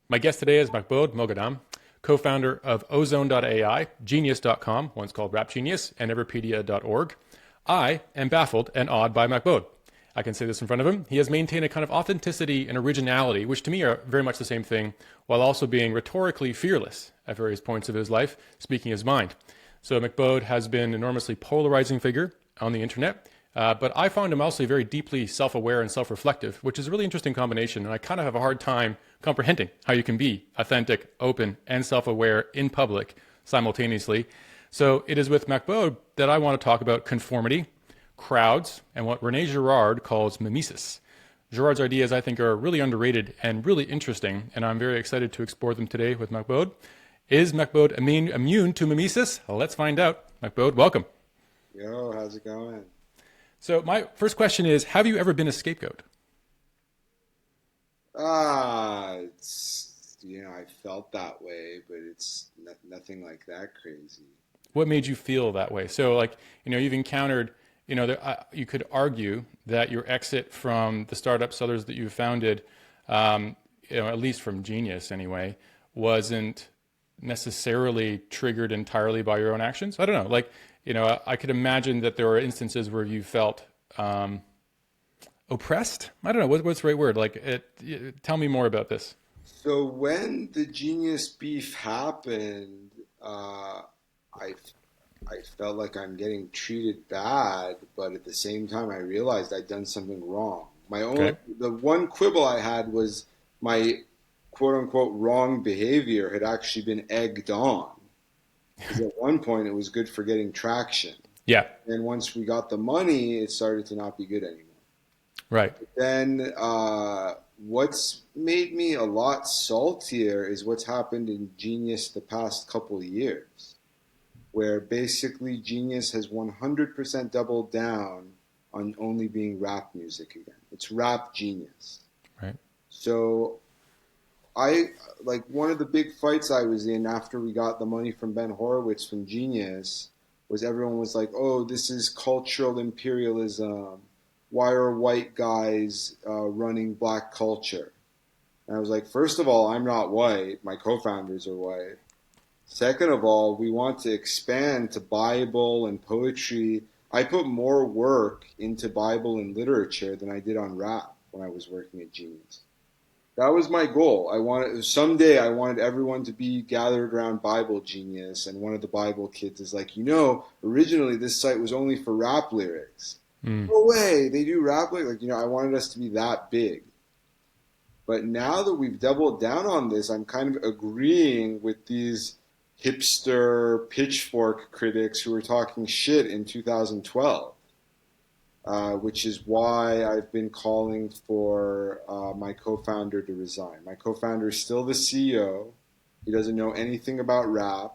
My guest today is Mahbod Moghadam, co-founder of ozone.ai, genius.com, once called Rap Genius, and everpedia.org. I am baffled and awed by Mahbod. I can say this in front of him. He has maintained a kind of authenticity and originality, which to me are very much the same thing, while also being rhetorically fearless at various points of his life, speaking his mind. So Mahbod has been an enormously polarizing figure on the internet, but I found him also very deeply self-aware and self-reflective, which is a really interesting combination. And I kind of have a hard time comprehending how you can be authentic, open, and self-aware in public simultaneously. So it is with Mahbod that I want to talk about conformity, crowds, and what Rene Girard calls mimesis. Girard's ideas, I think, are really underrated and really interesting, and I'm very excited to explore them today with Mahbod. Is Mahbod immune to mimesis? Well, let's find out. Mahbod, welcome. Yo, how's it going? So my first question is, have you ever been a scapegoat? I felt that way, but it's nothing like that crazy. What made you feel that way? So like, you've encountered, you could argue that your exit from the startups, others that you founded, at least from Genius anyway, wasn't necessarily triggered entirely by your own actions. I don't know. Like, I could imagine that there were instances where you felt oppressed. I don't know. What's the right word? Like, tell me more about this. So when the Genius beef happened, I I felt like I'm getting treated bad, but at the same time, I realized I'd done something wrong. Okay. The one quibble I had was my quote unquote wrong behavior had actually been egged on. Because at one point it was good for getting traction. Yeah. And once we got the money, it started to not be good anymore. Right. Then what's made me a lot saltier is what's happened in Genius the past couple of years, where basically Genius has 100% doubled down on only being rap music again. It's rap Genius. Right. So like one of the big fights I was in after we got the money from Ben Horowitz from Genius was everyone was like, oh, this is cultural imperialism. Why are white guys running black culture? And I was like, first of all, I'm not white. My co-founders are white. Second of all, we want to expand to Bible and poetry. I put more work into Bible and literature than I did on rap when I was working at Genius. That was my goal. Someday I wanted everyone to be gathered around Bible Genius, and one of the Bible kids is like, originally this site was only for rap lyrics. Mm. No way, they do rap lyrics. I wanted us to be that big. But now that we've doubled down on this, I'm kind of agreeing with these hipster pitchfork critics who were talking shit in 2012. Which is why I've been calling for my co-founder to resign. My co-founder is still the CEO. He doesn't know anything about rap.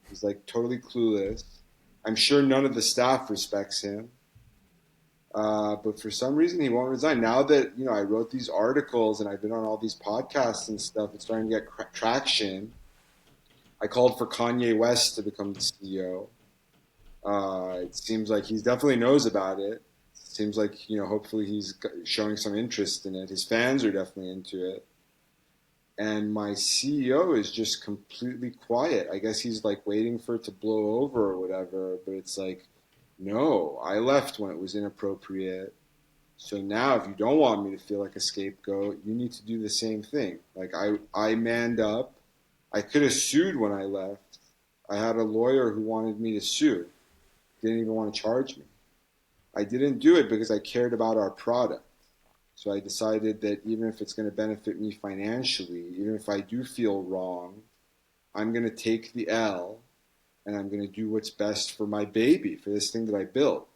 He's like totally clueless. I'm sure none of the staff respects him. But for some reason, he won't resign. Now that, I wrote these articles and I've been on all these podcasts and stuff, it's starting to get traction. I called for Kanye West to become the CEO. It seems like he definitely knows about it. Seems like, hopefully he's showing some interest in it. His fans are definitely into it. And my CEO is just completely quiet. I guess he's like waiting for it to blow over or whatever. But it's like, no, I left when it was inappropriate. So now if you don't want me to feel like a scapegoat, you need to do the same thing. Like I manned up. I could have sued when I left. I had a lawyer who wanted me to sue. Didn't even want to charge me. I didn't do it because I cared about our product. So I decided that even if it's going to benefit me financially, even if I do feel wrong, I'm going to take the L and I'm going to do what's best for my baby, for this thing that I built.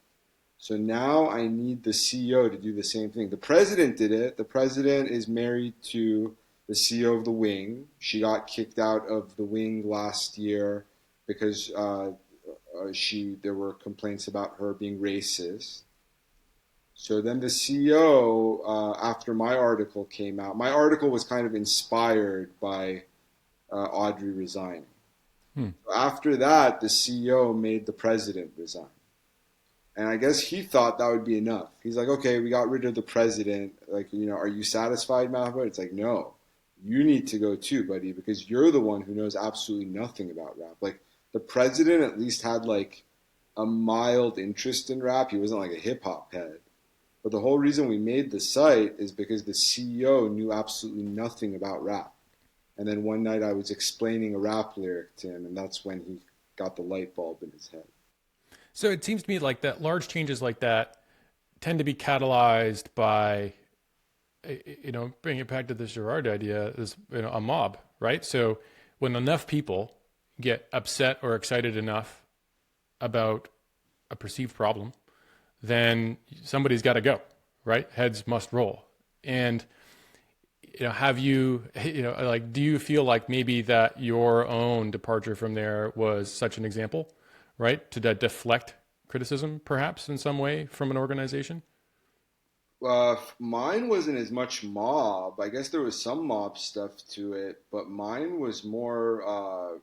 So now I need the CEO to do the same thing. The president did it. The president is married to the CEO of The Wing. She got kicked out of The Wing last year because there were complaints about her being racist. So then the CEO, after my article came out, my article was kind of inspired by Audrey resigning. Hmm. After that, the CEO made the president resign. And I guess he thought that would be enough. He's like, okay, we got rid of the president. Like, are you satisfied, Mahbod? It's like, no. you need to go too, buddy, because you're the one who knows absolutely nothing about rap. Like the president at least had like a mild interest in rap. He wasn't like a hip hop head. But the whole reason we made the site is because the CEO knew absolutely nothing about rap. And then one night I was explaining a rap lyric to him, and that's when he got the light bulb in his head. So it seems to me like that large changes like that tend to be catalyzed by, bringing it back to this Girard idea, is a mob, right? So when enough people get upset or excited enough about a perceived problem, then somebody's got to go, right? Heads must roll. And have you, like, do you feel like maybe that your own departure from there was such an example, right? To deflect criticism, perhaps in some way, from an organization? Mine wasn't as much mob. I guess there was some mob stuff to it, but mine was more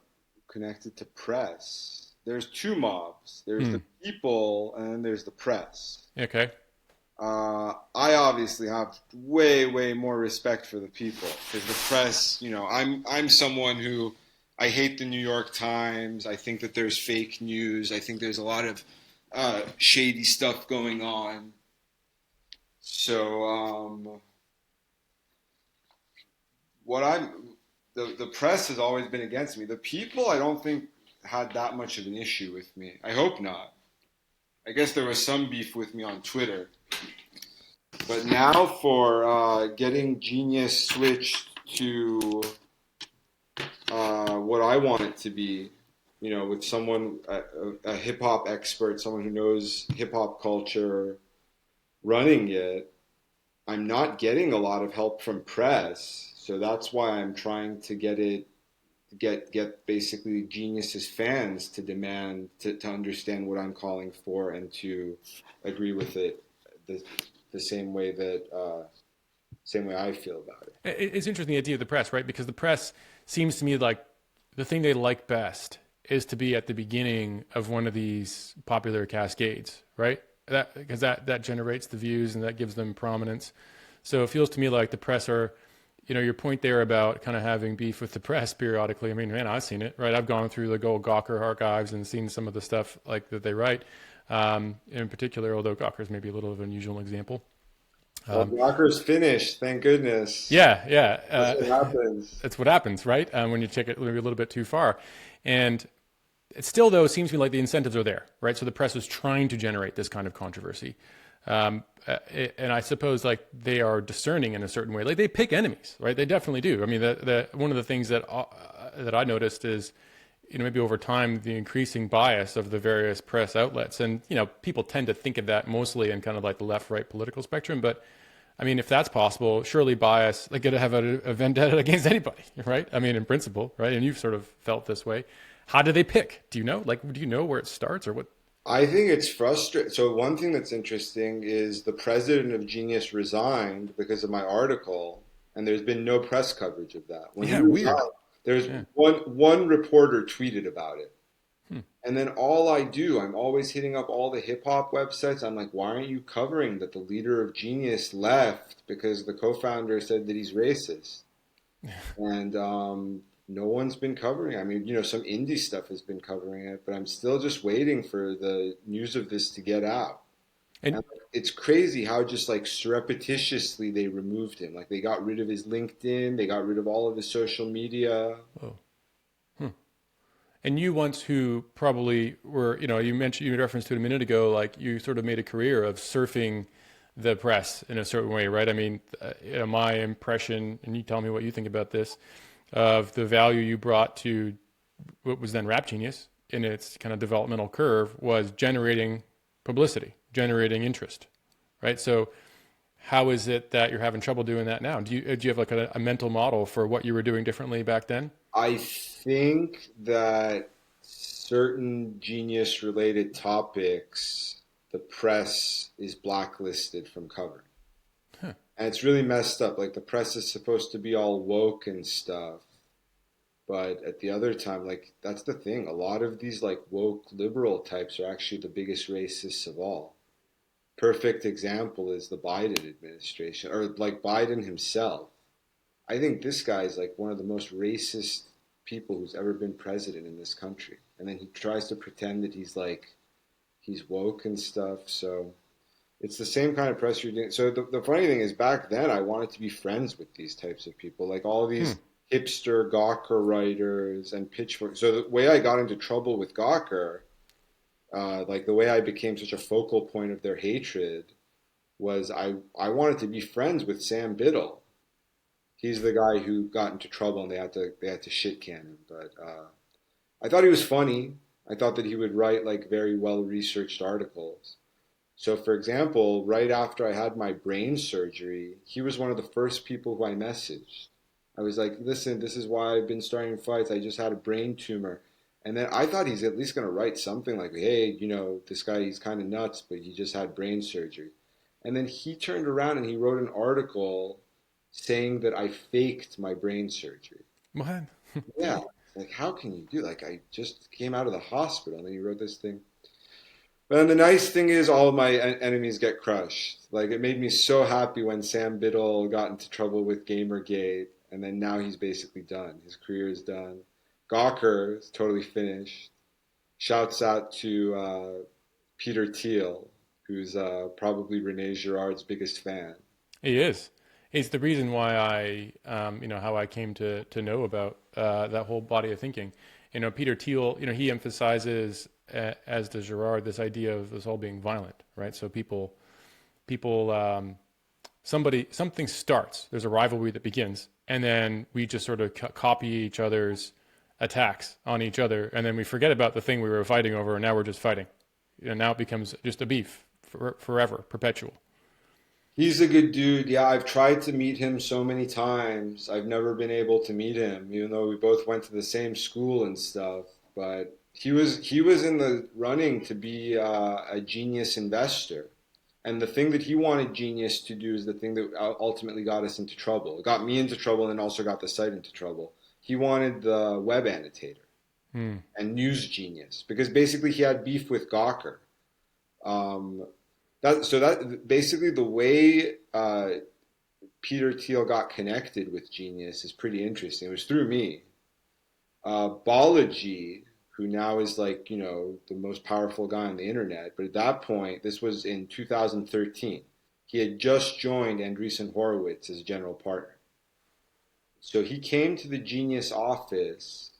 connected to press. There's two mobs. There's the people, and then there's the press. Okay. I obviously have way, way more respect for the people because the press, I'm someone who I hate the New York Times. I think that there's fake news. I think there's a lot of shady stuff going on. So, the press has always been against me. The people, I don't think had that much of an issue with me. I hope not. I guess there was some beef with me on Twitter. But now for getting Genius switched to what I want it to be, with someone, a hip hop expert, someone who knows hip hop culture running it, I'm not getting a lot of help from press. So that's why I'm trying to get basically Genius's fans to demand to understand what I'm calling for and to agree with it the same way I feel about it. It's interesting, the idea of the press, right? Because the press seems to me like the thing they like best is to be at the beginning of one of these popular cascades, right? Because that generates the views and that gives them prominence. So it feels to me like the press are, your point there about kind of having beef with the press periodically. I mean, man, I've seen it, right? I've gone through the old Gawker archives and seen some of the stuff like that they write. In particular, although Gawker's maybe a little of an unusual example. Well, Gawker's finished, thank goodness. Yeah. That's what happens. That's what happens, right? When you check it maybe a little bit too far. And it still, though, seems to me like the incentives are there, right? So the press is trying to generate this kind of controversy. And I suppose like they are discerning in a certain way. Like they pick enemies, right? They definitely do. I mean, one of the things that I noticed is, maybe over time, the increasing bias of the various press outlets. And, people tend to think of that mostly in kind of like the left-right political spectrum. But I mean, if that's possible, surely bias, like, going to have a vendetta against anybody, right? I mean, in principle, right? And you've sort of felt this way. How do they pick? Do you know? Like, do you know where it starts or what? I think it's frustrating. So one thing that's interesting is the president of Genius resigned because of my article, and there's been no press coverage of that. When he Weird. resigned, there's one reporter tweeted about it. And then I'm always hitting up all the hip hop websites. I'm like, why aren't you covering that the leader of Genius left because the co-founder said that he's racist? And no one's been covering it. I mean, some indie stuff has been covering it, but I'm still just waiting for the news of this to get out. And it's crazy how just like surreptitiously they removed him. Like they got rid of his LinkedIn, they got rid of all of his social media. Oh. And you once who probably were, you mentioned, you referenced to it a minute ago, like you sort of made a career of surfing the press in a certain way, right? I mean, my impression, and you tell me what you think about this, of the value you brought to what was then Rap Genius in its kind of developmental curve was generating publicity, generating interest, right? So how is it that you're having trouble doing that now? Do you have like a mental model for what you were doing differently back then? I think that certain Genius-related topics, the press is blacklisted from covering. Huh. And it's really messed up. Like the press is supposed to be all woke and stuff. But at the other time, like that's the thing. A lot of these like woke liberal types are actually the biggest racists of all. Perfect example is the Biden administration, or like Biden himself. I think this guy is like one of the most racist people who's ever been president in this country. And then he tries to pretend that he's woke and stuff. So it's the same kind of press you're doing. So the funny thing is, back then I wanted to be friends with these types of people, like all of Hmm. these hipster Gawker writers and Pitchfork. So the way I got into trouble with Gawker, like the way I became such a focal point of their hatred, was I wanted to be friends with Sam Biddle. He's the guy who got into trouble and they had to shit can him. But I thought he was funny. I thought that he would write like very well researched articles. So, for example, right after I had my brain surgery, he was one of the first people who I messaged. I was like, listen, this is why I've been starting fights. I just had a brain tumor. And then I thought he's at least going to write something like, hey, this guy, he's kind of nuts, but he just had brain surgery. And then he turned around and he wrote an article saying that I faked my brain surgery. What? Yeah. Like, how can you do? Like, I just came out of the hospital and then he wrote this thing. But the nice thing is, all of my enemies get crushed. Like, it made me so happy when Sam Biddle got into trouble with Gamergate, and then now he's basically done. His career is done. Gawker is totally finished. Shouts out to Peter Thiel, who's probably Rene Girard's biggest fan. He is. It's the reason why how I came to know about that whole body of thinking. Peter Thiel, he emphasizes, as does Girard, this idea of this all being violent, right? So something starts. There's a rivalry that begins, and then we just sort of copy each other's attacks on each other, and then we forget about the thing we were fighting over, and now we're just fighting. Now it becomes just a beef forever, perpetual. He's a good dude. Yeah, I've tried to meet him so many times. I've never been able to meet him, even though we both went to the same school and stuff. But he was in the running to be a genius investor. And the thing that he wanted Genius to do is the thing that ultimately got us into trouble. It got me into trouble and then also got the site into trouble. He wanted the web annotator Hmm. and News Genius because basically he had beef with Gawker. Um, that basically the way Peter Thiel got connected with Genius is pretty interesting. It was through me. Balaji, who now is like, the most powerful guy on the internet, but at that point, this was in 2013. He had just joined Andreessen Horowitz as general partner. So he came to the Genius office,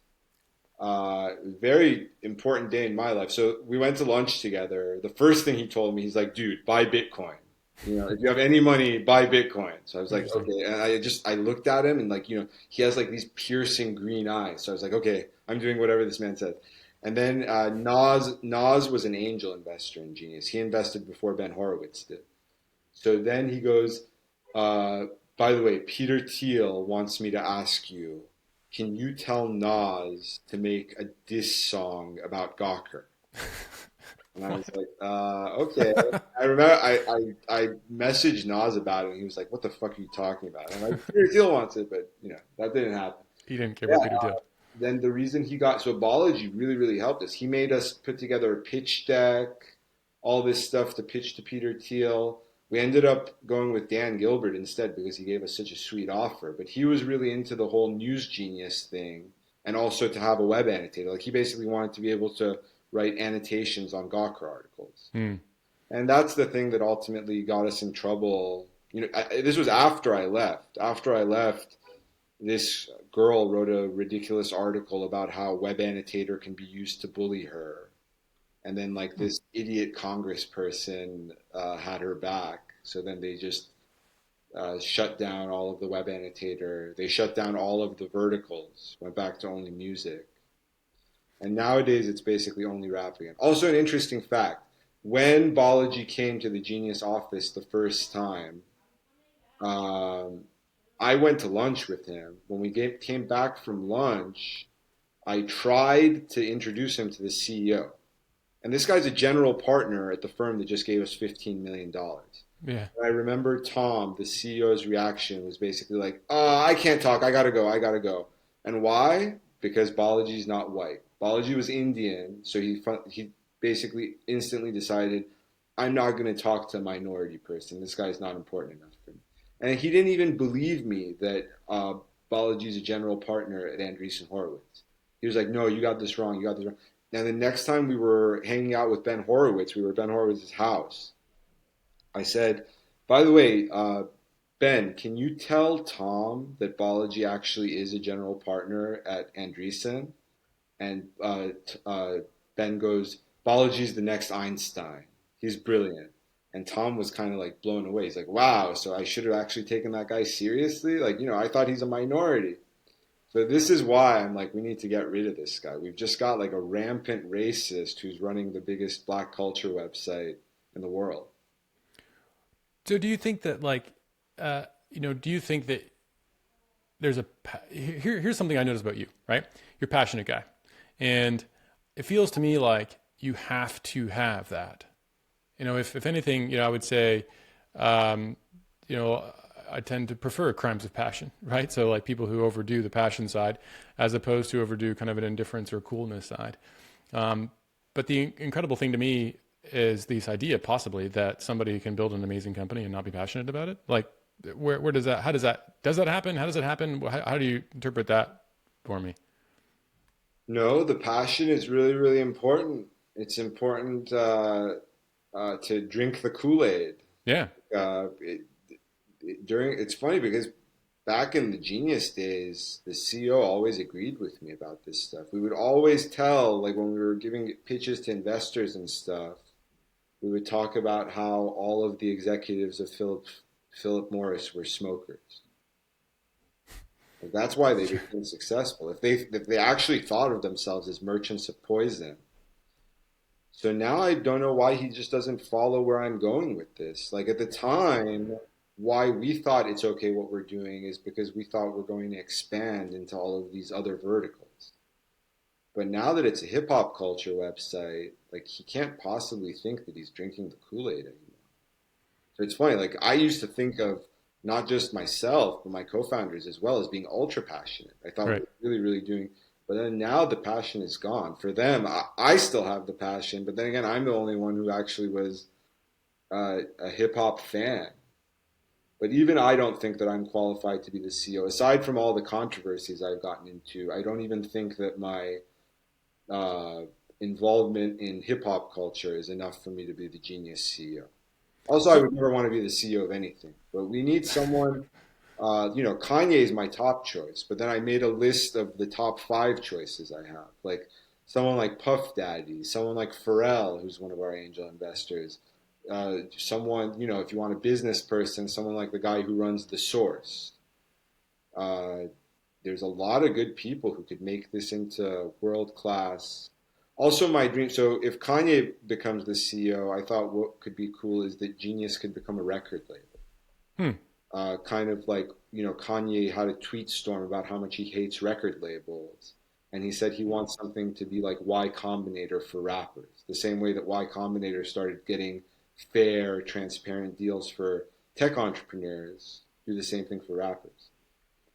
very important day in my life. So we went to lunch together. The first thing he told me, he's like, dude, buy Bitcoin. If you have any money, buy Bitcoin. So I was like, Interesting. okay. And I looked at him and like, he has like these piercing green eyes. So I was like, okay, I'm doing whatever this man says. And then Nas was an angel investor in Genius. He invested before Ben Horowitz did. So then he goes, uh, by the way, Peter Thiel wants me to ask you, can you tell Nas to make a diss song about Gawker? And I was What? like, okay. I remember I messaged Nas about it, and he was like, "What the fuck are you talking about?" And I'm like, Peter Thiel wants it, but that didn't happen. He didn't care Yeah. about Peter Thiel. Then the reason he got so Balaji really really helped us. He made us put together a pitch deck, all this stuff to pitch to Peter Thiel. We ended up going with Dan Gilbert instead because he gave us such a sweet offer. But he was really into the whole News Genius thing, and also to have a web annotator. Like he basically wanted to be able to write annotations on Gawker articles. Hmm. And that's the thing that ultimately got us in trouble. This was after I left. After I left, this girl wrote a ridiculous article about how web annotator can be used to bully her. And then like Hmm. this idiot congressperson had her back. So then they just shut down all of the web annotator. They shut down all of the verticals, went back to only music. And nowadays it's basically only rap again. Also, an interesting fact when Balaji came to the Genius office the first time, um, I went to lunch with him. When we came back from lunch, I tried to introduce him to the CEO. And this guy's a general partner at the firm that just gave us $15 million. Yeah. I remember Tom, the CEO's reaction was basically like, I can't talk. I gotta go. I gotta go. And why? Because Balaji's not white. Balaji was Indian, so he basically instantly decided, I'm not going to talk to a minority person. This guy's not important enough for me. And he didn't even believe me that Balaji's a general partner at Andreessen Horowitz. He was like, no, you got this wrong. You got this wrong. And the next time we were hanging out with Ben Horowitz, we were at Ben Horowitz's house. I said, by the way, Ben, can you tell Tom that Balaji actually is a general partner at Andreessen? And Ben goes, Balaji's the next Einstein. He's brilliant. And Tom was kind of like blown away. He's like, wow, so I should have actually taken that guy seriously? Like, I thought he's a minority. So this is why I'm like, we need to get rid of this guy. We've just got like a rampant racist who's running the biggest black culture website in the world. So do you think that do you think that there's here's something I noticed about you, right? You're a passionate guy. And it feels to me like you have to have that. If anything, I would say, I tend to prefer crimes of passion, right? So like people who overdo the passion side as opposed to overdo kind of an indifference or coolness side. But the incredible thing to me is this idea possibly that somebody can build an amazing company and not be passionate about it. Like where does that, does that happen? How does it happen? How do you interpret that for me? No, the passion is really, really important. It's important to drink the Kool-Aid. Yeah. Uh, it's funny because back in the Genius days, the CEO always agreed with me about this stuff. We would always tell, like when we were giving pitches to investors and stuff, we would talk about how all of the executives of Philip Morris were smokers. Like that's why they became successful. If they actually thought of themselves as merchants of poison. So now I don't know why he just doesn't follow where I'm going with this. Like at the time, why we thought it's okay what we're doing is because we thought we're going to expand into all of these other verticals. But now that it's a hip hop culture website, like he can't possibly think that he's drinking the Kool-Aid anymore. So it's funny, like I used to think of not just myself, but my co-founders as well as being ultra passionate. I thought we Right. were really, really doing, but then now the passion is gone. For them, I still have the passion, but then again, I'm the only one who actually was a hip hop fan. But even I don't think that I'm qualified to be the CEO. Aside from all the controversies I've gotten into, I don't even think that my uh, involvement in hip hop culture is enough for me to be the Genius CEO. Also, I So would never want to be the CEO of anything, but we need someone. Kanye is my top choice, but then I made a list of the top five choices I have, like someone like Puff Daddy, someone like Pharrell, who's one of our angel investors, someone, if you want a business person, someone like the guy who runs The Source. Uh, there's a lot of good people who could make this into world class. Also, my dream. So, if Kanye becomes the CEO, I thought what could be cool is that Genius could become a record label. hmm. Kind of like, Kanye had a tweet storm about how much he hates record labels. And he said he wants something to be like Y Combinator for rappers, the same way that Y Combinator started getting fair, transparent deals for tech entrepreneurs, do the same thing for rappers.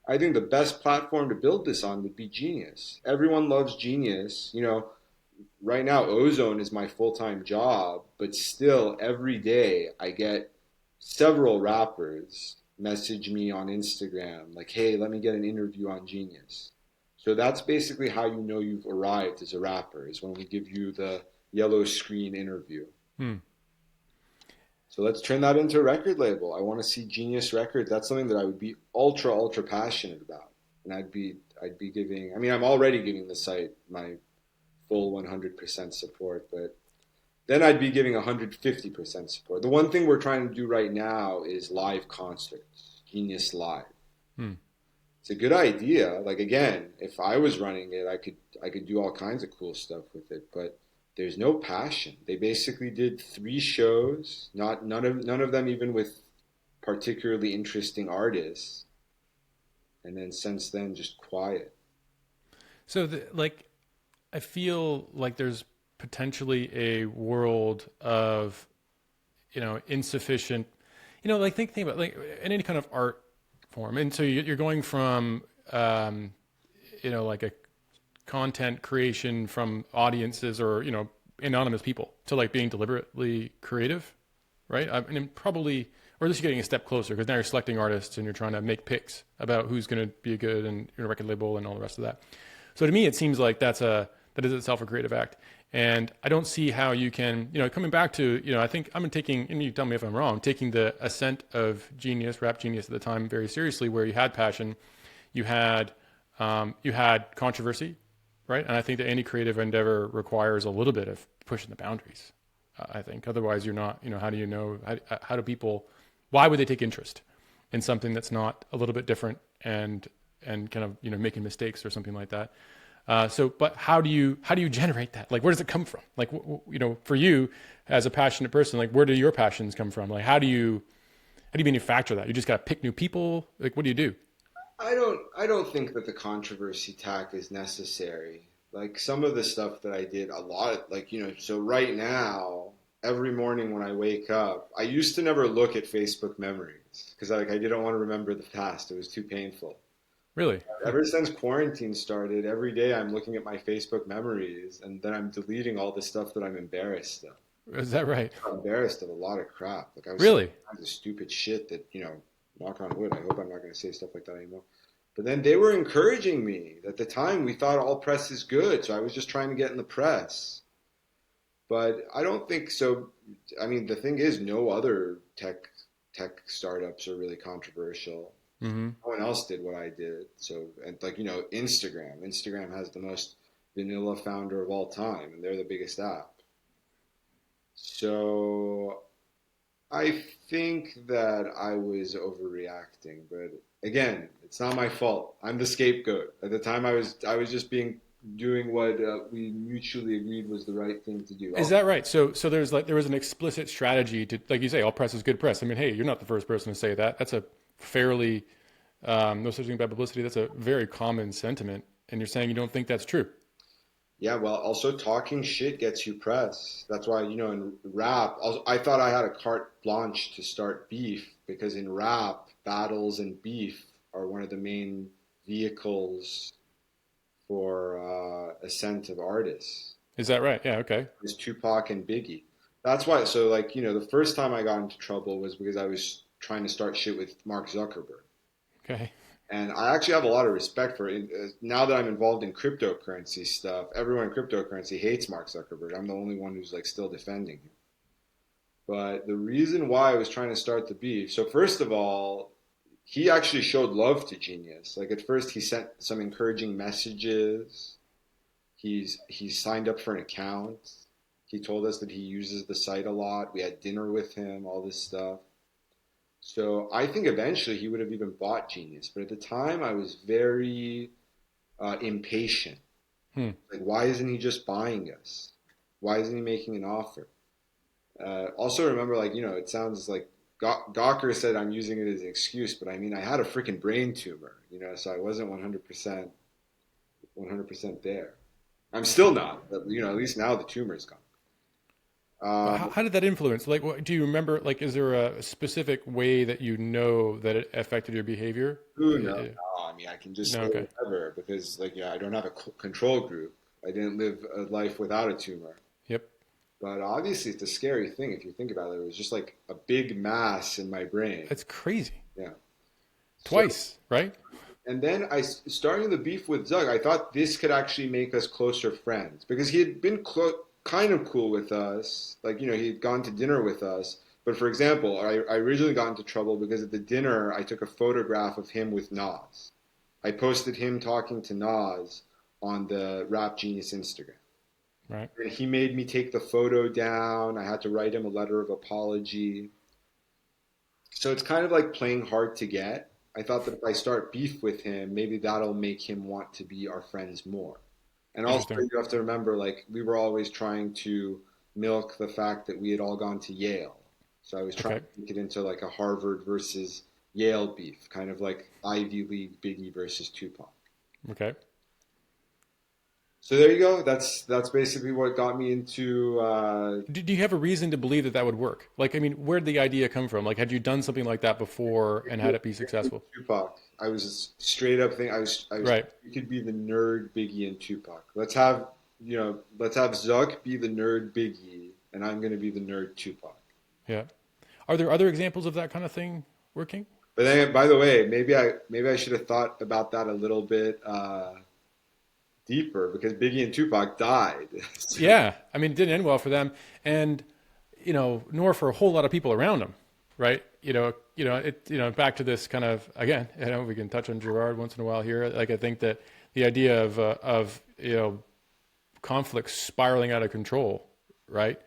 I think the best platform to build this on would be Genius. Everyone loves Genius. Right now, Ozone is my full-time job, but still every day I get several rappers message me on Instagram like, hey, let me get an interview on Genius. So that's basically how you know you've arrived as a rapper, is when we give you the yellow screen interview. Hmm. So let's turn that into a record label. I want to see Genius Records. That's something that I would be ultra, ultra passionate about. And I'd be giving, I mean, I'm already giving the site my full 100% support, but then I'd be giving 150% support. The one thing we're trying to do right now is live concerts, Genius Live. Hmm. It's a good idea. Like again, if I was running it, I could do all kinds of cool stuff with it, but there's no passion. They basically did three shows, not none of them even with particularly interesting artists, and then since then just quiet. So I feel like there's potentially a world of, insufficient, like think about like in any kind of art form. And so you're going from, like a content creation from audiences or, anonymous people to like being deliberately creative, right? I mean, probably or at least you're getting a step closer because now you're selecting artists and you're trying to make picks about who's going to be good and your record label and all the rest of that. So to me, it seems like that is itself a creative act. And I don't see how you can, coming back to, I think I'm taking, and you tell me if I'm wrong, taking the ascent of genius, rap genius at the time very seriously, where you had passion, you had controversy, right? And I think that any creative endeavor requires a little bit of pushing the boundaries. I think otherwise you're not, how do you know, how do people, why would they take interest in something that's not a little bit different and kind of, making mistakes or something like that? But how do you generate that? Like, where does it come from? Like, for you as a passionate person, like, where do your passions come from? Like, how do you manufacture that? You just got to pick new people. Like, what do you do? I don't think that the controversy tack is necessary. Like some of the stuff that I did a lot, like, so right now, every morning when I wake up, I used to never look at Facebook memories because I didn't want to remember the past. It was too painful. Really? Ever since quarantine started, every day I'm looking at my Facebook memories and then I'm deleting all the stuff that I'm embarrassed of. Is that right? I'm embarrassed of a lot of crap. Like I was really saying all kinds of stupid shit that, knock on wood, I hope I'm not going to say stuff like that anymore. But then they were encouraging me. At the time, we thought all press is good, so I was just trying to get in the press. But I don't think so. I mean, the thing is, no other tech startups are really controversial. Mm-hmm. No one else did what I did. So, and Instagram. Instagram has the most vanilla founder of all time, and they're the biggest app. So I think that I was overreacting, but again, it's not my fault. I'm the scapegoat. At the time, I was just doing what we mutually agreed was the right thing to do. Is that right? So there was an explicit strategy to, like you say, all press is good press. I mean, hey, you're not the first person to say that. That's a fairly no such thing about publicity. That's a very common sentiment, and you're saying you don't think that's true. Yeah, well, also talking shit gets you press. That's why, in rap, I thought I had a carte blanche to start beef because in rap, battles and beef are one of the main vehicles for ascent of artists. Is that right? Yeah, okay. It's Tupac and Biggie. That's why, so the first time I got into trouble was because I was trying to start shit with Mark Zuckerberg. Okay. And I actually have a lot of respect for it. Now that I'm involved in cryptocurrency stuff, everyone in cryptocurrency hates Mark Zuckerberg. I'm the only one who's still defending him. But the reason why I was trying to start the beef, so first of all, he actually showed love to Genius. Like at first he sent some encouraging messages. He signed up for an account. He told us that he uses the site a lot. We had dinner with him, all this stuff. So I think eventually he would have even bought Genius. But at the time, I was very impatient. Like, why isn't he just buying us? Why isn't he making an offer? Also remember, it sounds like Gawker said I'm using it as an excuse, but I mean, I had a freaking brain tumor, so I wasn't 100% there. I'm still not, but, at least now the tumor's gone. How did that influence? Like, do you remember? Like, is there a specific way that that it affected your behavior? No. I mean, I can just say okay. whatever because, I don't have a control group. I didn't live a life without a tumor. Yep. But obviously, it's a scary thing if you think about it. It was just like a big mass in my brain. That's crazy. Yeah. Twice, right? And then starting the beef with Zug, I thought this could actually make us closer friends because he had been kind of cool with us. He had gone to dinner with us. But for example, I originally got into trouble because at the dinner, I took a photograph of him with Nas. I posted him talking to Nas on the Rap Genius Instagram. Right. And he made me take the photo down. I had to write him a letter of apology. So it's kind of like playing hard to get. I thought that if I start beef with him, maybe that'll make him want to be our friends more. And also, you have to remember, we were always trying to milk the fact that we had all gone to Yale. So I was trying to make it into a Harvard versus Yale beef, kind of like Ivy League Biggie versus Tupac. Okay. So there you go. That's basically what got me into. Do you have a reason to believe that would work? Where did the idea come from? Had you done something like that before and had it be successful? Tupac. I was straight up thinking I was right. You could be the nerd Biggie and Tupac. Let's have Zuck be the nerd Biggie, and I'm going to be the nerd Tupac. Yeah. Are there other examples of that kind of thing working? But then, by the way, maybe I should have thought about that a little bit deeper because Biggie and Tupac died. So, Yeah, I mean, it didn't end well for them, and nor for a whole lot of people around them, right? Back to this kind of again, we can touch on Girard once in a while here. Like, I think that the idea of conflict spiraling out of control, right?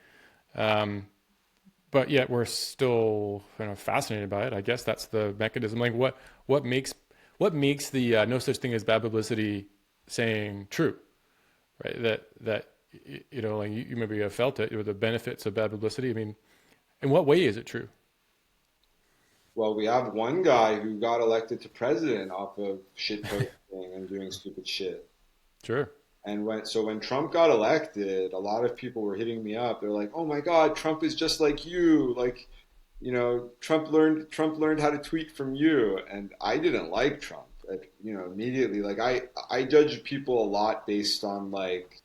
But yet we're still kind of fascinated by it. I guess that's the mechanism. Like, what makes the no such thing as bad publicity saying true, right? That like you maybe have felt it, the benefits of bad publicity. I mean, in what way is it true? well, we have one guy who got elected to president off of shit posting and doing stupid shit. Sure. And when Trump got elected, a lot of people were hitting me up. They're like, "Oh my God, Trump is just like you. Like, Trump learned how to tweet from you." And I didn't like Trump. Like, immediately. Like I judge people a lot based on like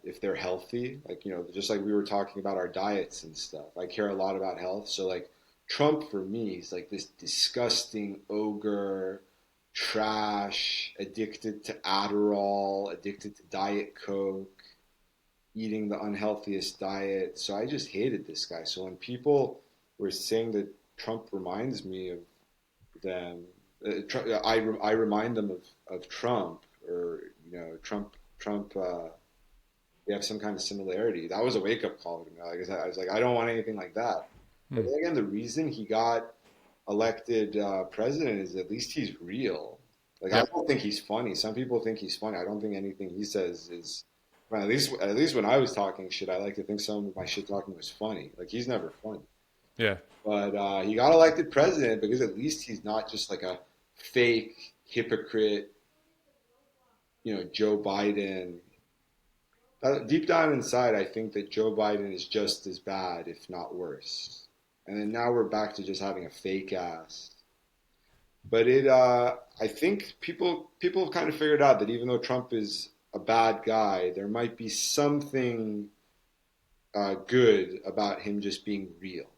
if they're healthy. Like, just like we were talking about our diets and stuff. I care a lot about health. So like Trump for me is like this disgusting ogre, trash, addicted to Adderall, addicted to Diet Coke, eating the unhealthiest diet. So I just hated this guy. So when people were saying that Trump reminds me of them, I remind them of Trump, or Trump. We have some kind of similarity. That was a wake up call to me. Like I was like, I don't want anything like that. But then again, the reason he got elected president is at least he's real. Like, I Yep. don't think he's funny. Some people think he's funny. I don't think anything he says is. Well, at least when I was talking shit, I like to think some of my shit talking was funny. Like, he's never funny. Yeah. But he got elected president because at least he's not just like a fake hypocrite, Joe Biden. Deep down inside, I think that Joe Biden is just as bad, if not worse. And then now we're back to just having a fake ass. But I think people have kind of figured out that even though Trump is a bad guy, there might be something good about him just being real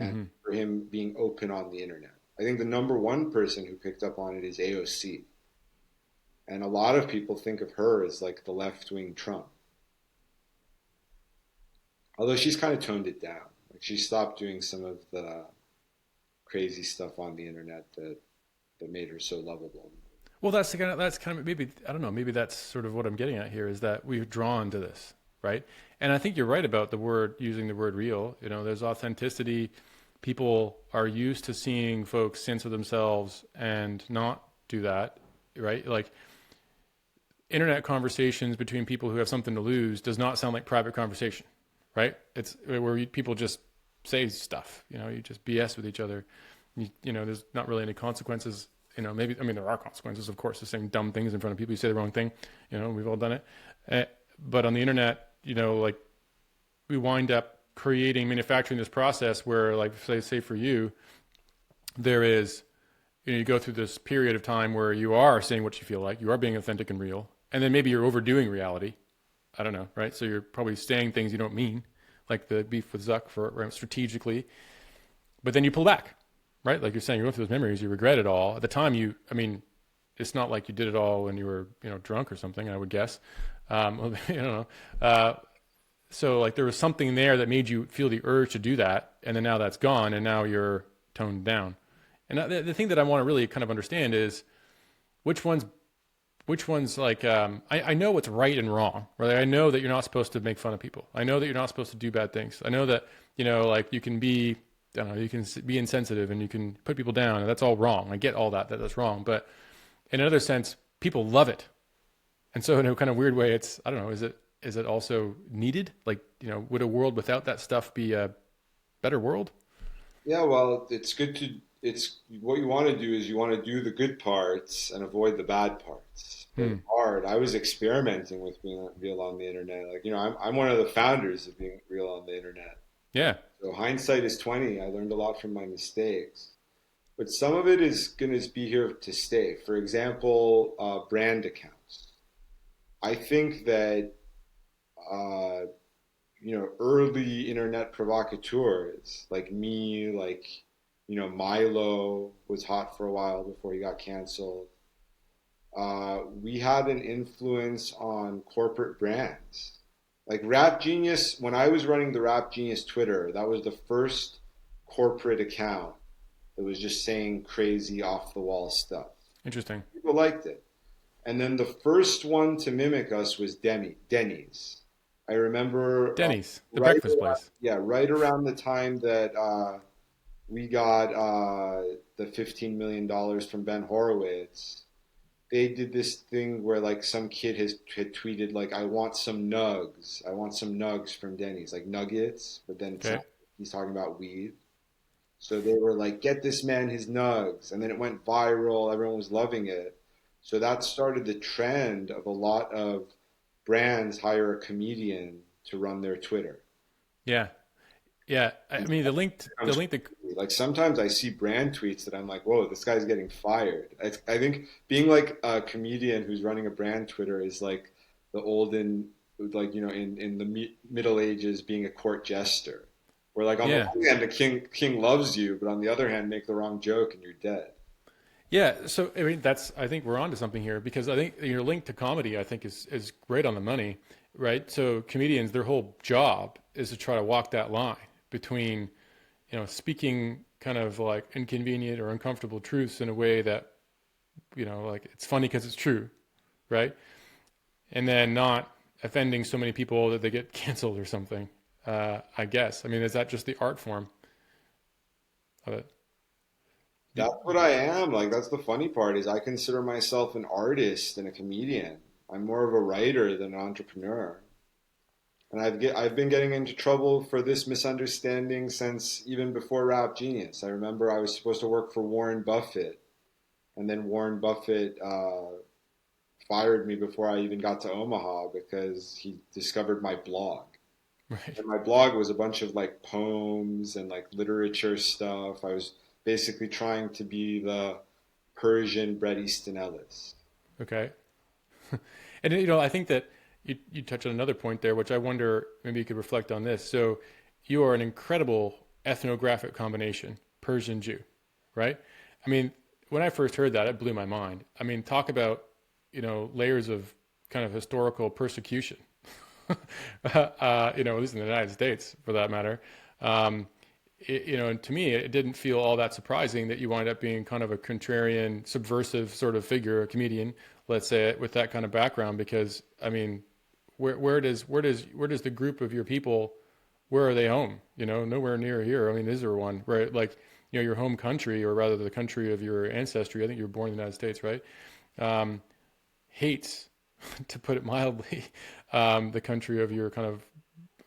and for him being open on the internet. I think the number one person who picked up on it is AOC. And a lot of people think of her as like the left-wing Trump. Although she's kind of toned it down. Like, she stopped doing some of the crazy stuff on the internet that made her so lovable. Well, that's kind of maybe, I don't know, maybe that's sort of what I'm getting at here, is that we've drawn to this, right? And I think you're right about using the word real. There's authenticity. People are used to seeing folks censor themselves and not do that, right? Like, internet conversations between people who have something to lose does not sound like private conversation, right? It's where people just say stuff, you just BS with each other. There's not really any consequences. Maybe, I mean, there are consequences, of course, of saying dumb things in front of people. You say the wrong thing, we've all done it. But on the internet, like, we wind up manufacturing this process where, like, say for you, there is, you go through this period of time where you are saying what you feel like, you are being authentic and real, and then maybe you're overdoing reality. I don't know, right? So you're probably saying things you don't mean, like the beef with Zuck strategically, but then you pull back, right? Like you're saying, you're going through those memories, you regret it all. At the time, it's not like you did it all when you were, drunk or something, I would guess. I don't know. So like there was something there that made you feel the urge to do that, and then now that's gone, and now you're toned down. And the thing that I want to really kind of understand is which ones like, I know what's right and wrong, right? I know that you're not supposed to make fun of people. I know that you're not supposed to do bad things. I know that, like you can be, I don't know, you can be insensitive and you can put people down, and that's all wrong. I get all that's wrong. But in another sense, people love it. And so in a kind of weird way, it's, I don't know, is it also needed? Like, would a world without that stuff be a better world? Yeah, well, it's what you want to do is you want to do the good parts and avoid the bad parts. It's hard. I was experimenting with being real on the internet. Like, I'm one of the founders of being real on the internet. Yeah. So hindsight is 20. I learned a lot from my mistakes. But some of it is going to be here to stay. For example, brand accounts. I think that early internet provocateurs like me, like, Milo was hot for a while before he got canceled. We had an influence on corporate brands. Like Rap Genius, when I was running the Rap Genius Twitter, that was the first corporate account that was just saying crazy off the wall stuff. Interesting. People liked it. And then the first one to mimic us was Denny's. I remember Denny's, the breakfast place. right around the time that we got the $15 million from Ben Horowitz. They did this thing where like some kid had tweeted like, I want some nugs from Denny's, like nuggets, but then Okay. he's talking about weed. So they were like, get this man his nugs. And then it went viral. Everyone was loving it. So that started the trend of a lot of brands hire a comedian to run their Twitter. Yeah. Yeah. I And mean, the link, like sometimes I see brand tweets that I'm like, whoa, this guy's getting fired. I think being like a comedian who's running a brand Twitter is like the olden, like, in the Middle Ages being a court jester. Where like on the yeah. one hand, the king loves you, but on the other hand, make the wrong joke and you're dead. Yeah, so I mean I think we're onto something here because I think your link to comedy I think is great on the money, right? So comedians, their whole job is to try to walk that line between, speaking kind of like inconvenient or uncomfortable truths in a way that, like it's funny because it's true, right? And then not offending so many people that they get canceled or something. I guess. I mean, is that just the art form of it? That's what I am. Like that's the funny part is I consider myself an artist and a comedian. I'm more of a writer than an entrepreneur. And I've been getting into trouble for this misunderstanding since even before Rap Genius. I remember I was supposed to work for Warren Buffett, and then Warren Buffett fired me before I even got to Omaha because he discovered my blog. Right. And my blog was a bunch of like poems and like literature stuff. I was basically trying to be the Persian Bret Easton Ellis. Okay. And I think that you touch on another point there, which I wonder maybe you could reflect on this. So you are an incredible ethnographic combination, Persian Jew, right? I mean, when I first heard that, it blew my mind. I mean, talk about, layers of kind of historical persecution, at least in the United States for that matter. Um, and to me, it didn't feel all that surprising that you wind up being kind of a contrarian, subversive sort of figure, a comedian, let's say it, with that kind of background. Because I mean, where does the group of your people, where are they home? Nowhere near here. I mean, is there one right? Like, your home country, or rather the country of your ancestry. I think you were born in the United States, right? Um, hates, to put it mildly, the country of your kind of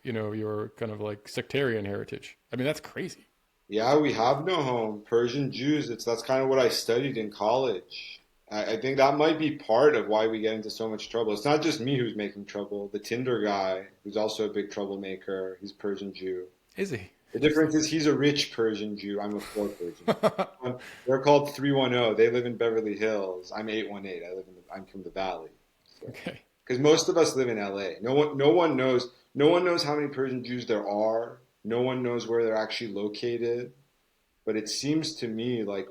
your kind of like sectarian heritage. I mean, that's crazy. Yeah, we have no home. Persian Jews, that's kind of what I studied in college. I think that might be part of why we get into so much trouble. It's not just me who's making trouble. The Tinder guy, who's also a big troublemaker, he's Persian Jew. Is he? The difference Interesting. is he's a rich Persian Jew. I'm a poor Persian Jew. They're called 310. They live in Beverly Hills. I'm 818. I'm from the Valley. So, Okay. because most of us live in LA. No one knows how many Persian Jews there are. No one knows where they're actually located. But it seems to me like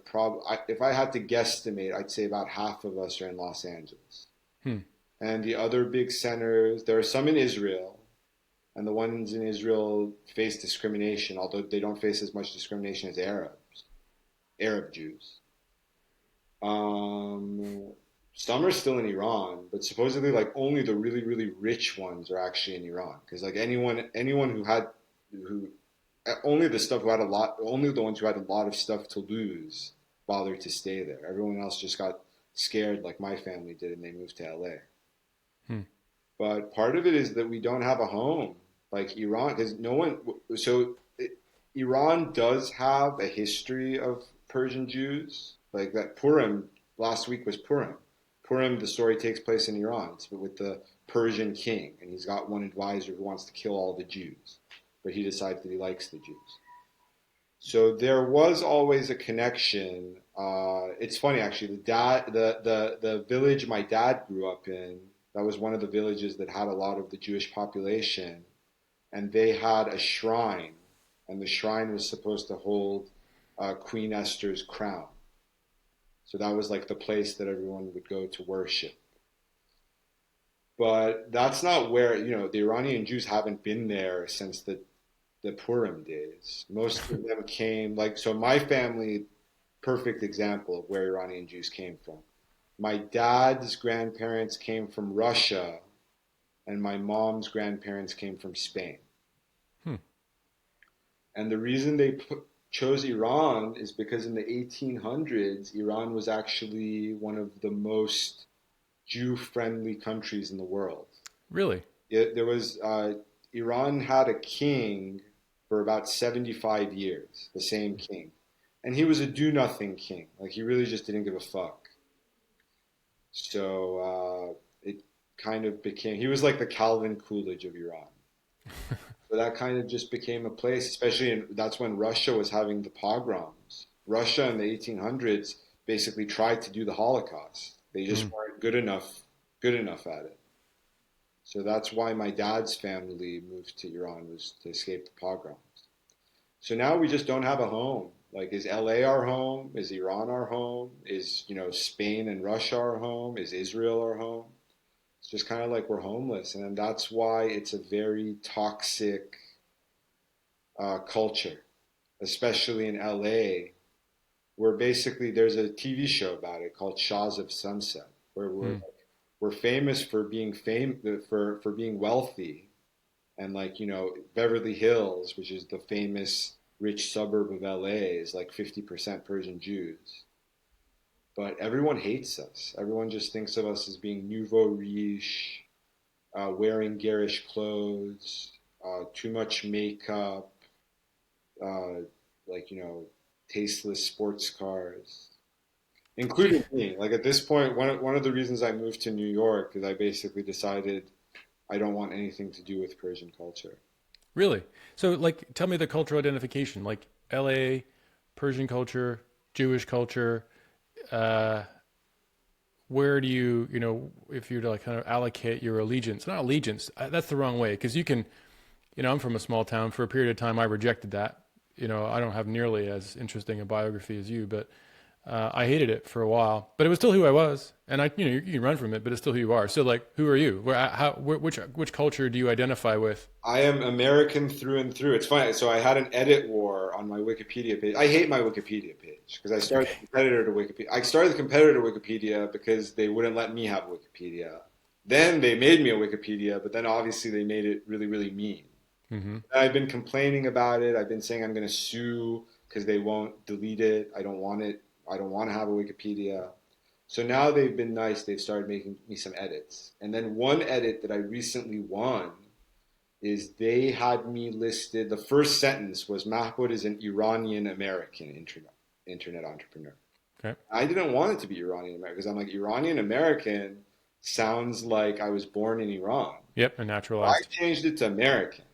if I had to guesstimate, I'd say about half of us are in Los Angeles. Hmm. And the other big centers, there are some in Israel, and the ones in Israel face discrimination, although they don't face as much discrimination as Arab Jews. Um, some are still in Iran, but supposedly like only the really really rich ones are actually in Iran because like anyone who only the stuff who had a lot only the ones who had a lot of stuff to lose bothered to stay there. Everyone else just got scared like my family did and they moved to LA. Hmm. But part of it is that we don't have a home like Iran because no one Iran does have a history of Persian Jews like that Purim last week was Purim. Purim, the story takes place in Iran. It's with the Persian king, and he's got one advisor who wants to kill all the Jews, but he decides that he likes the Jews. So there was always a connection. It's funny actually. The village my dad grew up in, that was one of the villages that had a lot of the Jewish population. and they had a shrine, and the shrine was supposed to hold Queen Esther's crown. So that was like the place that everyone would go to worship. But that's not where, the Iranian Jews haven't been there since the Purim days. Most of them came, so my family, perfect example of where Iranian Jews came from. My dad's grandparents came from Russia, and my mom's grandparents came from Spain. Hmm. And the reason they chose Iran is because in the 1800s, Iran was actually one of the most Jew-friendly countries in the world. Really? Iran had a king for about 75 years, the same king. And he was a do-nothing king. Like, he really just didn't give a fuck. So it kind of became, he was like the Calvin Coolidge of Iran. So that kind of just became a place, especially that's when Russia was having the pogroms. Russia in the 1800s basically tried to do the Holocaust. They just weren't good enough at it. So that's why my dad's family moved to Iran, was to escape the pogroms. So now we just don't have a home. Like, is LA our home? Is Iran our home? Is, Spain and Russia our home? Is Israel our home? It's just kind of like we're homeless. And that's why it's a very toxic culture, especially in LA, where basically there's a TV show about it called Shahs of Sunset, where we're famous for being for being wealthy, and Beverly Hills, which is the famous rich suburb of LA, is like 50% Persian Jews. But everyone hates us. Everyone just thinks of us as being nouveau riche, wearing garish clothes, too much makeup, uh, tasteless sports cars, including me. Like, at this point, one of the reasons I moved to New York is I basically decided I don't want anything to do with Persian culture. Really? So, like, tell me the cultural identification, like LA, Persian culture, Jewish culture. Uh, where do you, if you're to like kind of allocate your allegiance, not allegiance, that's the wrong way. Because you can, I'm from a small town. For a period of time, I rejected that. I don't have nearly as interesting a biography as you, but I hated it for a while. But it was still who I was, and you can run from it, but it's still who you are. So, like, who are you? Which culture do you identify with? I am American through and through. It's funny. So I had an edit war on my Wikipedia page. I hate my Wikipedia page because I started the competitor to Wikipedia. I started the competitor to Wikipedia because they wouldn't let me have Wikipedia. Then they made me a Wikipedia, but then obviously they made it really, really mean. Mm-hmm. I've been complaining about it. I've been saying I'm going to sue because they won't delete it. I don't want it. I don't want to have a Wikipedia. So now they've been nice. They've started making me some edits. And then one edit that I recently won is they had me listed. The first sentence was Mahbod is an Iranian American internet entrepreneur. Okay. I didn't want it to be Iranian American because I'm like, Iranian American sounds like I was born in Iran. Yep, and naturalized. I changed it to American.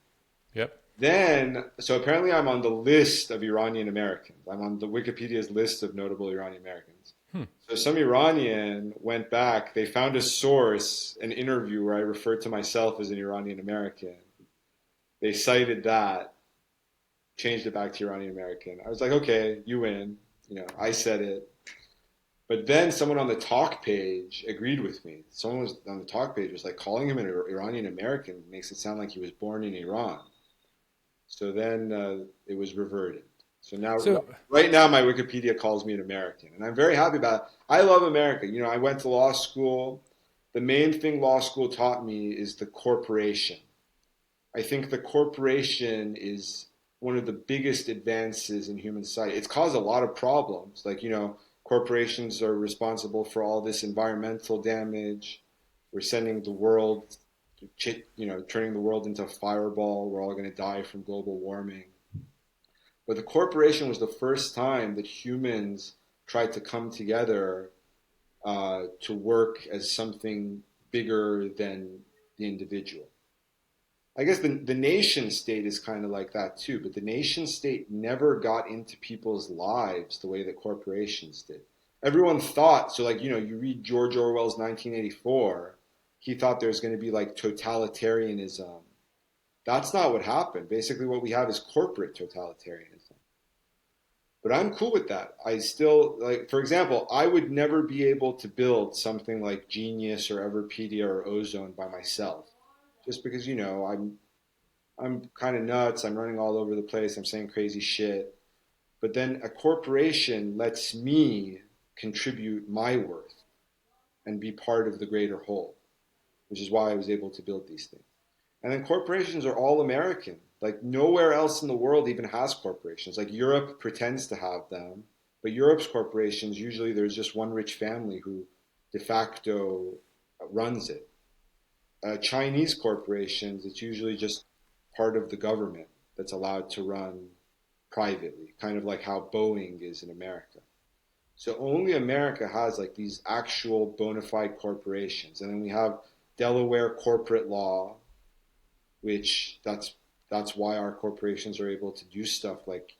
Yep. Then, so apparently I'm on the list of Iranian Americans. I'm on the Wikipedia's list of notable Iranian Americans. So some Iranian went back, they found a source, an interview where I referred to myself as an Iranian American. They cited that, changed it back to Iranian American. I was like, okay, you win. I said it. But then someone on the talk page agreed with me. Someone was on the talk page was like, calling him an Iranian American makes it sound like he was born in Iran. So then it was reverted. So now, right now, my Wikipedia calls me an American, and I'm very happy about it. I love America. I went to law school. The main thing law school taught me is the corporation. I think the corporation is one of the biggest advances in human society. It's caused a lot of problems. Like, corporations are responsible for all this environmental damage. We're sending the world, turning the world into a fireball. We're all going to die from global warming. But the corporation was the first time that humans tried to come together to work as something bigger than the individual. I guess the nation state is kind of like that too, but the nation state never got into people's lives the way that corporations did. Everyone thought, so like, you read George Orwell's 1984, he thought there was going to be like totalitarianism, That's not what happened. Basically, what we have is corporate totalitarianism. But I'm cool with that. I still, like, for example, I would never be able to build something like Genius or Everpedia or Ozone by myself, just because, I'm kind of nuts. I'm running all over the place. I'm saying crazy shit. But then a corporation lets me contribute my worth and be part of the greater whole, which is why I was able to build these things. And then corporations are all American. Like nowhere else in the world even has corporations. Like Europe pretends to have them, but Europe's corporations, usually there's just one rich family who de facto runs it. Chinese corporations, it's usually just part of the government that's allowed to run privately, kind of like how Boeing is in America. So only America has like these actual bona fide corporations. And then we have Delaware corporate law, which that's why our corporations are able to do stuff like,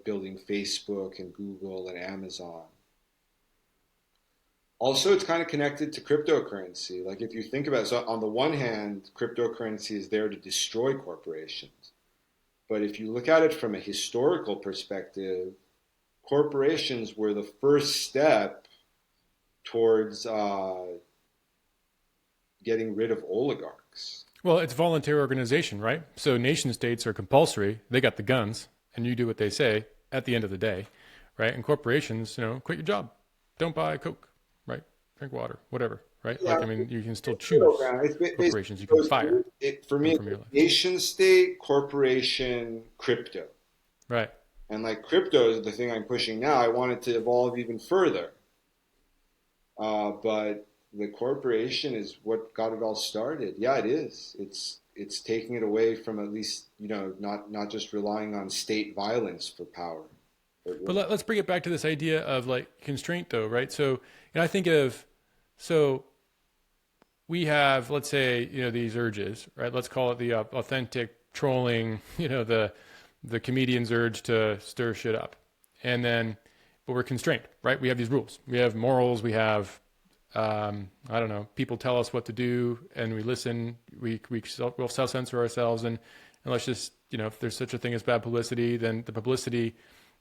building Facebook and Google and Amazon. Also, it's kind of connected to cryptocurrency. Like if you think about it, so on the one hand, cryptocurrency is there to destroy corporations. But if you look at it from a historical perspective, corporations were the first step towards getting rid of oligarchs. Well, it's voluntary organization, right? So nation states are compulsory. They got the guns, and you do what they say at the end of the day, right? And corporations, quit your job. Don't buy Coke, right? Drink water, whatever, right? Yeah, you can still choose corporations. You can fire for me, from your life. nation state, corporation, crypto. Right. And like crypto is the thing I'm pushing now. I want it to evolve even further. But the corporation is what got it all started. Yeah, it is. It's taking it away from at least, not just relying on state violence for power. But let's bring it back to this idea of like constraint though, right? So, I think we have, let's say, these urges, right? Let's call it the authentic trolling, the comedian's urge to stir shit up. And then, but we're constrained, right? We have these rules. We have morals. We have, I don't know, people tell us what to do and we listen. We'll self-censor ourselves. And let's just, if there's such a thing as bad publicity, then the publicity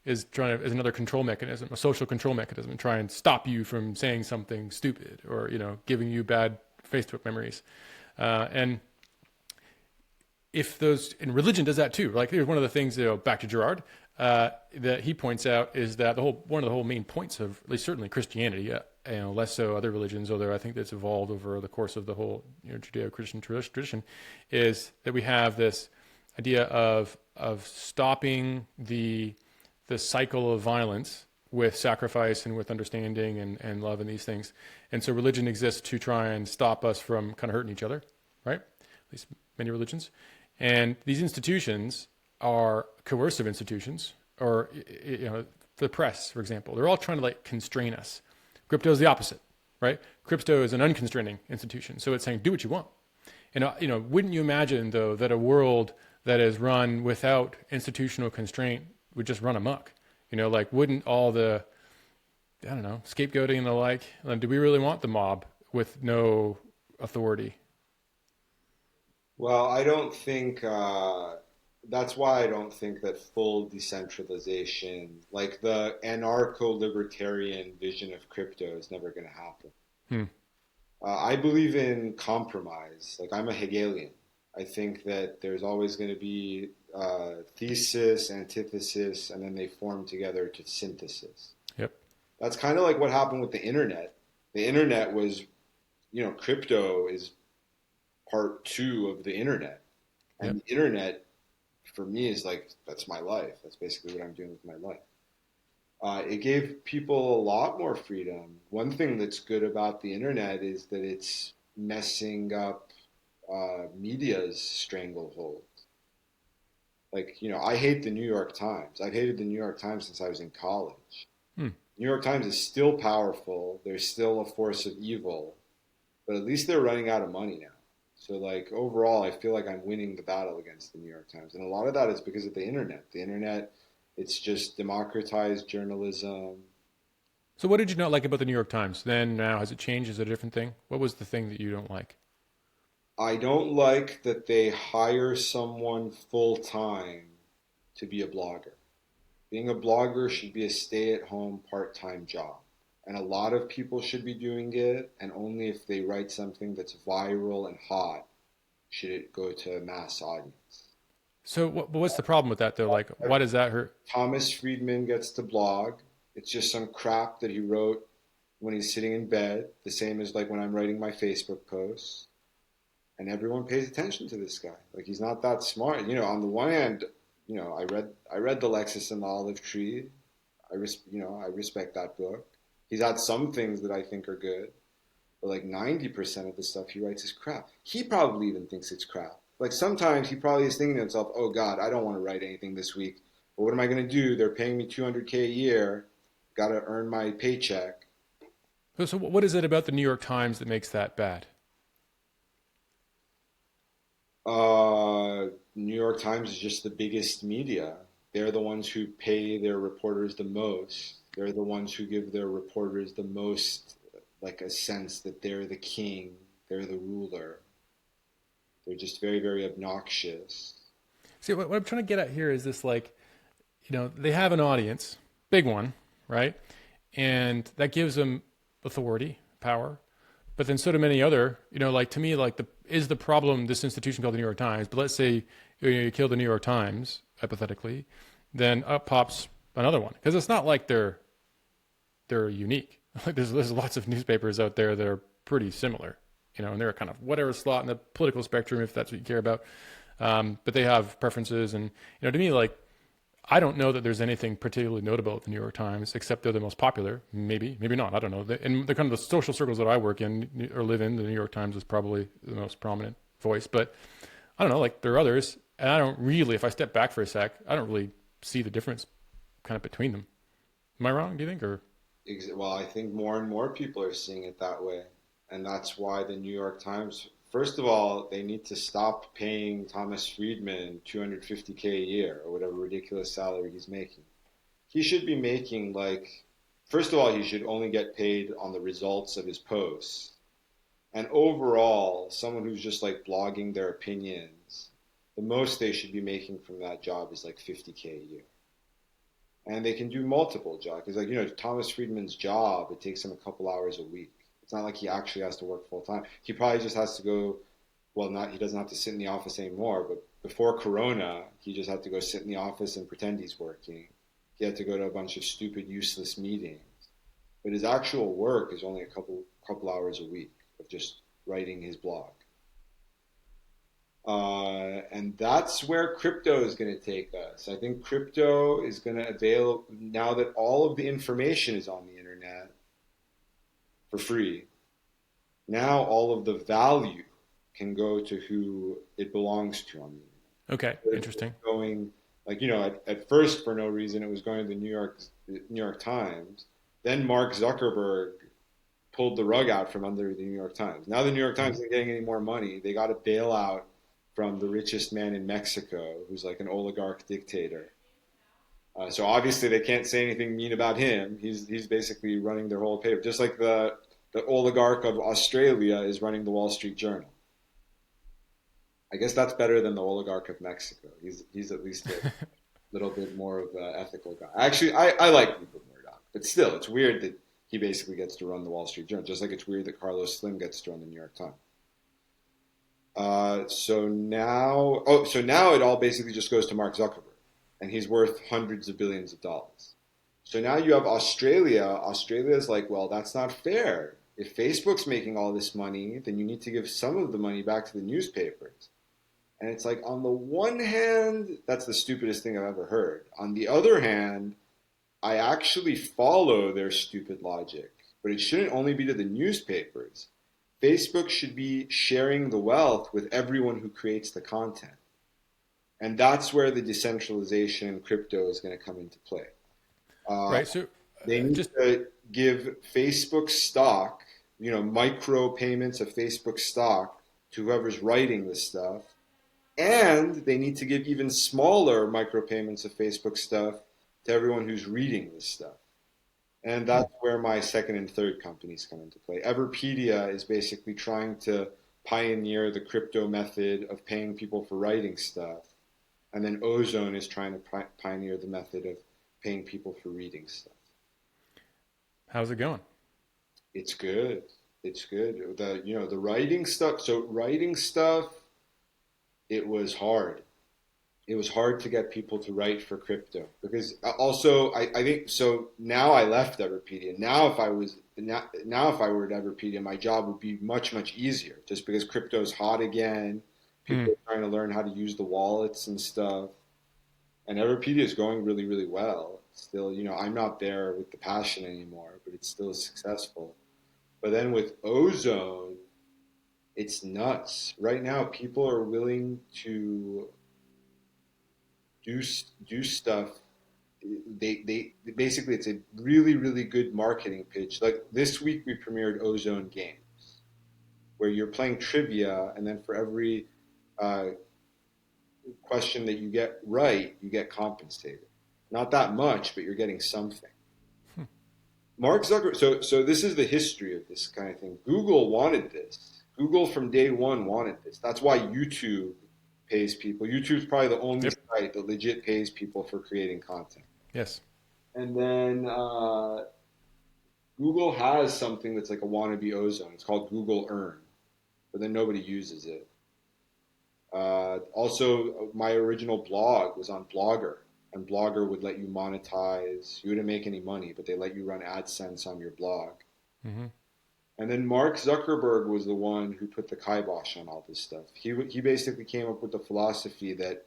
is another control mechanism, a social control mechanism, and try and stop you from saying something stupid or, giving you bad Facebook memories. And and religion does that too. Like there's one of the things, back to Girard, that he points out is that one of the whole main points of, at least certainly Christianity, less so other religions, although I think that's evolved over the course of the whole Judeo-Christian tradition, is that we have this idea of stopping the cycle of violence with sacrifice and with understanding and love and these things. And so religion exists to try and stop us from kind of hurting each other, right? At least many religions. And these institutions are coercive institutions, or, the press, for example. They're all trying to constrain us. Crypto is the opposite, right? Crypto is an unconstraining institution. So it's saying, do what you want. And, wouldn't you imagine, though, that a world that is run without institutional constraint would just run amok? Wouldn't all the, I don't know, scapegoating and the like, do we really want the mob with no authority? Well, I don't think, that's why I don't think that full decentralization, like the anarcho-libertarian vision of crypto, is never going to happen. I believe in compromise. Like I'm a Hegelian. I think that there's always going to be thesis, antithesis, and then they form together to synthesis. Yep. That's kind of like what happened with the internet. The internet was, crypto is part 2 of the internet. And Yep. the internet, for me, is that's my life. That's basically what I'm doing with my life. It gave people a lot more freedom. One thing that's good about the internet is that it's messing up media's stranglehold. I hate the New York Times. I've hated the New York Times since I was in college. New York Times is still powerful. They're still a force of evil, but at least they're running out of money now. So overall, I feel like I'm winning the battle against the New York Times. And a lot of that is because of the internet. The internet, it's just democratized journalism. So what did you not like about the New York Times? Then, now, has it changed? Is it a different thing? What was the thing that you don't like? I don't like that they hire someone full time to be a blogger. Being a blogger should be a stay-at-home part-time job. And a lot of people should be doing it, and only if they write something that's viral and hot should it go to a mass audience. So what's the problem with that though? Like, why does that hurt? Thomas Friedman gets to blog. It's just some crap that he wrote when he's sitting in bed, the same as like when I'm writing my Facebook posts. And everyone pays attention to this guy. Like he's not that smart. On the one hand, I read The Lexus and the Olive Tree. I respect that book. He's had some things that I think are good, but like 90% of the stuff he writes is crap. He probably even thinks it's crap. Like sometimes he probably is thinking to himself, "Oh God, I don't want to write anything this week. But what am I going to do? They're paying me 200K a year. Got to earn my paycheck." So what is it about the New York Times that makes that bad? New York Times is just the biggest media. They're the ones who pay their reporters the most. They're the ones who give their reporters the most, like a sense that they're the king, they're the ruler. They're just very, very obnoxious. See, what I'm trying to get at here is this, like, they have an audience, big one, right? And that gives them authority, power. But then so do many other, like to me, like is the problem this institution called the New York Times? But let's say you kill the New York Times, hypothetically, then up pops another one. Because it's not like they're unique. Like there's lots of newspapers out there that are pretty similar, and they're kind of whatever slot in the political spectrum, if that's what you care about. But they have preferences, and to me, like I don't know that there's anything particularly notable at the New York Times, except they're the most popular. Maybe not. I don't know. In the kind of the social circles that I work in or live in, the New York Times is probably the most prominent voice. But I don't know. Like there are others, and I don't really. If I step back for a sec, I don't really see the difference kind of between them. Am I wrong? Do you think? Or Well, I think more and more people are seeing it that way. And that's why the New York Times, first of all, they need to stop paying Thomas Friedman 250K a year or whatever ridiculous salary he's making. He should be making first of all, he should only get paid on the results of his posts. And overall, someone who's just like blogging their opinions, the most they should be making from that job is like 50K a year. And they can do multiple jobs. Because Thomas Friedman's job, it takes him a couple hours a week. It's not like he actually has to work full time. He probably just has to go, he doesn't have to sit in the office anymore, but before Corona, he just had to go sit in the office and pretend he's working. He had to go to a bunch of stupid, useless meetings. But his actual work is only a couple hours a week of just writing his blog. And that's where crypto is going to take us. I think crypto is going to avail, now that all of the information is on the internet for free, now all of the value can go to who it belongs to on the okay, internet. interesting. Going at first for no reason it was going to the New York Times. Then Mark Zuckerberg pulled the rug out from under the New York Times. Now the New York Times isn't getting any more money. They got a bailout from the richest man in Mexico, who's like an oligarch dictator. So obviously they can't say anything mean about him. He's basically running their whole paper, just like the oligarch of Australia is running the Wall Street Journal. I guess that's better than the oligarch of Mexico. He's at least a little bit more of an ethical guy. Actually, I like Rupert Murdoch, but still, it's weird that he basically gets to run the Wall Street Journal, just like it's weird that Carlos Slim gets to run the New York Times. So now it all basically just goes to Mark Zuckerberg, and he's worth hundreds of billions of dollars. So now you have Australia. Australia's like, well, that's not fair. If Facebook's making all this money, then you need to give some of the money back to the newspapers. And it's like, on the one hand, that's the stupidest thing I've ever heard. On the other hand, I actually follow their stupid logic, but it shouldn't only be to the newspapers. Facebook should be sharing the wealth with everyone who creates the content. And that's where the decentralization in crypto is going to come into play. Right. So they need to give Facebook stock, micro payments of Facebook stock to whoever's writing this stuff. And they need to give even smaller micropayments of Facebook stuff to everyone who's reading this stuff. And that's where my second and third companies come into play. Everpedia is basically trying to pioneer the crypto method of paying people for writing stuff. And then Ozone is trying to pioneer the method of paying people for reading stuff. How's it going? It's good. It's good. The writing stuff. So writing stuff, it was hard. It was hard to get people to write for crypto because also I think so. Now I left Everpedia. Now if I were at Everpedia, my job would be much easier just because crypto's hot again. People are trying to learn how to use the wallets and stuff. And Everpedia is going really well. Still, I'm not there with the passion anymore, but it's still successful. But then with Ozone, it's nuts. Right now, people are willing to do stuff. They basically, it's a really good marketing pitch. Like this week, we premiered Ozone Games, where you're playing trivia, and then for every question that you get right, you get compensated. Not that much, but you're getting something. Mark Zuckerberg. So this is the history of this kind of thing. Google wanted this. Google from day one wanted this. That's why YouTube pays people. YouTube's probably the only site that legit pays people for creating content. Yes. And then Google has something that's like a wannabe Ozone. It's called Google Earn, but then nobody uses it. Also, my original blog was on Blogger, and Blogger would let you monetize. You wouldn't make any money, but they let you run AdSense on your blog. Mm-hmm. And then Mark Zuckerberg was the one who put the kibosh on all this stuff. He basically came up with the philosophy that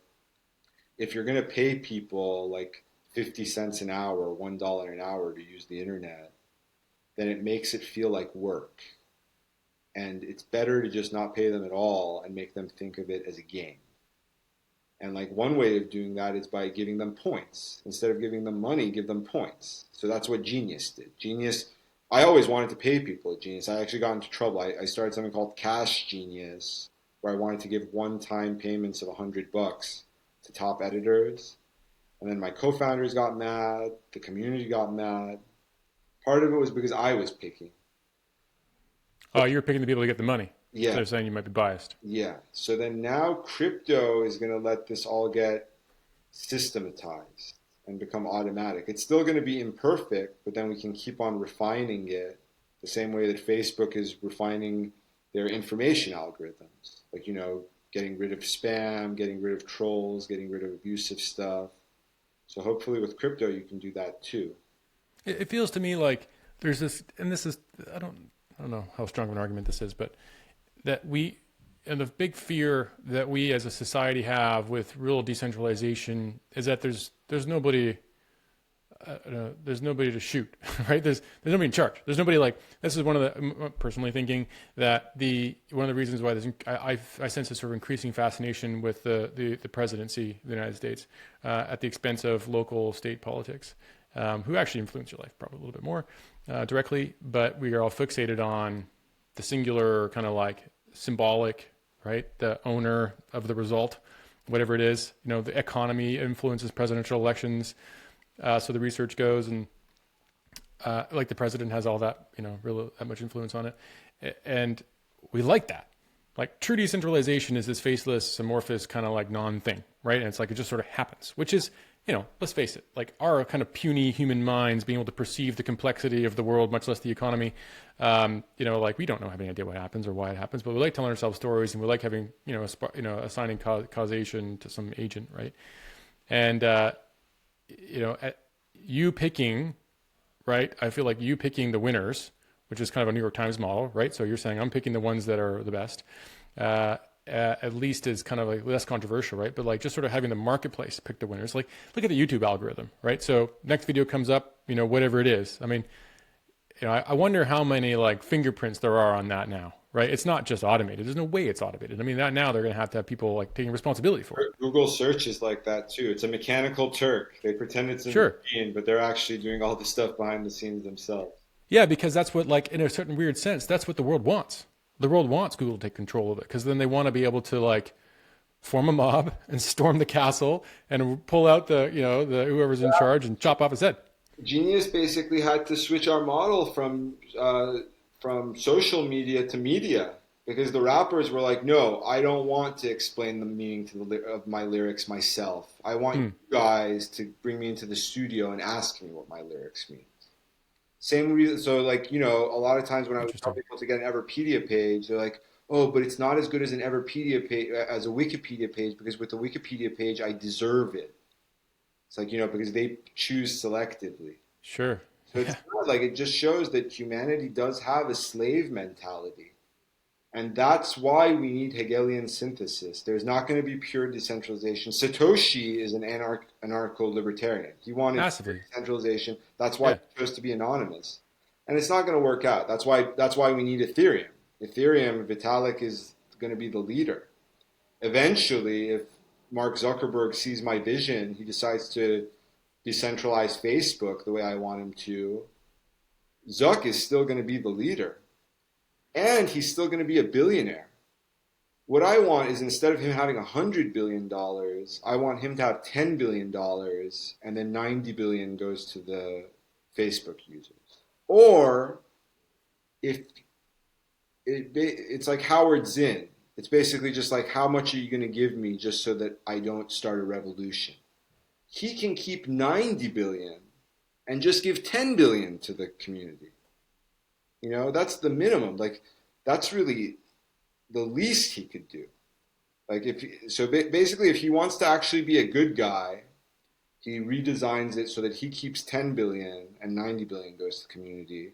if you're going to pay people like 50 cents an hour, $1 an hour to use the internet, then it makes it feel like work. And it's better to just not pay them at all and make them think of it as a game. And like one way of doing that is by giving them points. Instead of giving them money, give them points. So that's what Genius did. I always wanted to pay people at Genius. I actually got into trouble. I started something called Cash Genius, where I wanted to give one-time payments of $100 to top editors. And then my co-founders got mad. The community got mad. Part of it was because I was picking. Oh, you're picking the people to get the money. Yeah. So they're saying you might be biased. Yeah. So then now crypto is going to let this all get systematized and become automatic. It's still going to be imperfect, but then we can keep on refining it the same way that Facebook is refining their information algorithms. Like, getting rid of spam, getting rid of trolls, getting rid of abusive stuff. So hopefully with crypto, you can do that too. It feels to me like there's this, and this is, I don't know how strong of an argument this is, but that and the big fear that we as a society have with real decentralization is that there's nobody to shoot, right? There's nobody in charge. There's nobody this is one of the, personally thinking that one of the reasons why I sense a sort of increasing fascination with the presidency of the United States at the expense of local state politics, who actually influence your life probably a little bit more directly, but we are all fixated on the singular kind of symbolic, right? The owner of the result, whatever it is. The economy influences presidential elections. So the research goes, and the president has all that, really that much influence on it. And we like that. True decentralization is this faceless, amorphous kind of non-thing, right? And it's it just sort of happens, which is, let's face it, our kind of puny human minds being able to perceive the complexity of the world, much less the economy. We don't have any idea what happens or why it happens, but we like telling ourselves stories, and we like having, assigning causation to some agent, right? And, you picking, right? I feel like you picking the winners, which is kind of a New York Times model, right? So you're saying I'm picking the ones that are the best. At least is kind of less controversial, right? But just sort of having the marketplace pick the winners. Look at the YouTube algorithm, right? So next video comes up, whatever it is. I mean, I wonder how many fingerprints there are on that now, right? It's not just automated. There's no way it's automated. I mean, now they're going to have people taking responsibility for it. Google search is like that too. It's a mechanical Turk. They pretend it's a machine, but they're actually doing all the stuff behind the scenes themselves. Yeah, because that's what, in a certain weird sense, that's what the world wants. The world wants Google to take control of it, because then they want to be able to form a mob and storm the castle and pull out the whoever's in charge and chop off his head. Genius basically had to switch our model from social media to media. because the rappers were like, no, I don't want to explain the meaning of my lyrics myself. I want Hmm. you guys to bring me into the studio and ask me what my lyrics mean. Same reason. So, like, a lot of times when I would tell Interesting. people to get an Everpedia page, they're like, oh, but it's not as good as an Everpedia page, as a Wikipedia page, because with the Wikipedia page, I deserve it. It's like, because they choose selectively. Sure. So it's Yeah. not like it just shows that humanity does have a slave mentality. And that's why we need Hegelian synthesis. There's not going to be pure decentralization. Satoshi is an anarcho-libertarian. He wanted pure Massively. decentralization. That's why Yeah. he chose to be anonymous. And it's not going to work out. That's why we need Ethereum. Ethereum, Vitalik is going to be the leader. Eventually, if Mark Zuckerberg sees my vision, he decides to decentralize Facebook the way I want him to. Zuck is still going to be the leader. And he's still going to be a billionaire. What I want is, instead of him having $100 billion, I want him to have $10 billion, and then 90 billion goes to the Facebook users. Or if it's like Howard Zinn, it's basically just like, how much are you going to give me just so that I don't start a revolution? He can keep 90 billion and just give 10 billion to the community. That's the minimum. Like, that's really the least he could do. Like, basically, if he wants to actually be a good guy, he redesigns it so that he keeps 10 billion and 90 billion goes to the community.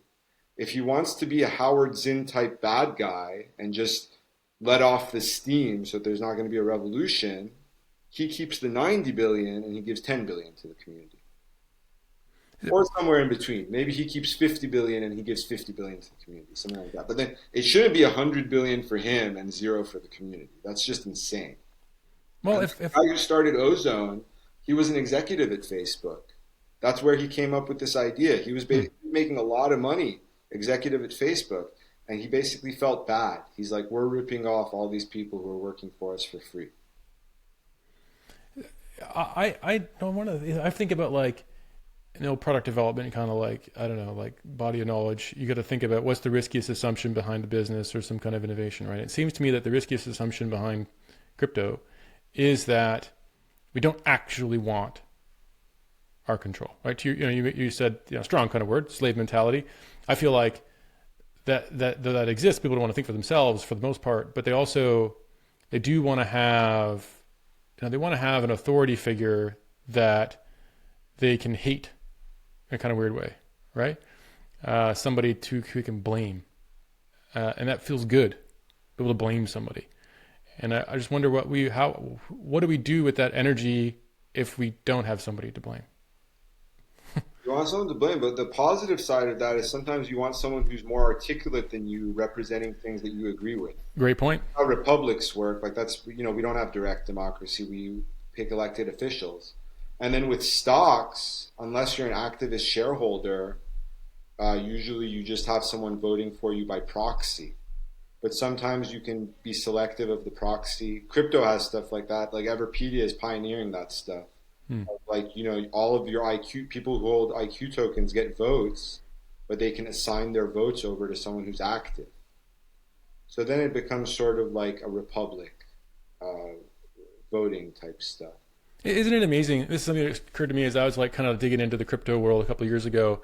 If he wants to be a Howard Zinn type bad guy and just let off the steam so that there's not going to be a revolution, he keeps the 90 billion and he gives 10 billion to the community. Or somewhere in between. Maybe he keeps 50 billion and he gives 50 billion to the community, something like that. But then it shouldn't be 100 billion for him and zero for the community. That's just insane. Well, And if the guy who started Ozone, he was an executive at Facebook. That's where he came up with this idea. He was making a lot of money, executive at Facebook, and he basically felt bad. He's like, we're ripping off all these people who are working for us for free. I don't want to. I think about, like, product development, kind of like, I don't know, like body of knowledge. You got to think about what's the riskiest assumption behind the business or some kind of innovation, right? It seems to me that the riskiest assumption behind crypto is that we don't actually want our control, right? You said, strong kind of word, slave mentality. I feel like that exists. People don't want to think for themselves for the most part, but they do want to have, they want to have an authority figure that they can hate in a kind of weird way, right? Somebody who can blame, and that feels good, be able to blame somebody. And I just wonder what do we do with that energy if we don't have somebody to blame? You want someone to blame, but the positive side of that is sometimes you want someone who's more articulate than you, representing things that you agree with. Great point. How republics work, like that's, we don't have direct democracy. We pick elected officials. And then with stocks, unless you're an activist shareholder, usually you just have someone voting for you by proxy. But sometimes you can be selective of the proxy. Crypto has stuff like that. Like Everpedia is pioneering that stuff. Like, all of your IQ, people who hold IQ tokens get votes, but they can assign their votes over to someone who's active. So then it becomes sort of like a republic, voting type stuff. Isn't it amazing? This is something that occurred to me as I was like kind of digging into the crypto world a couple of years ago.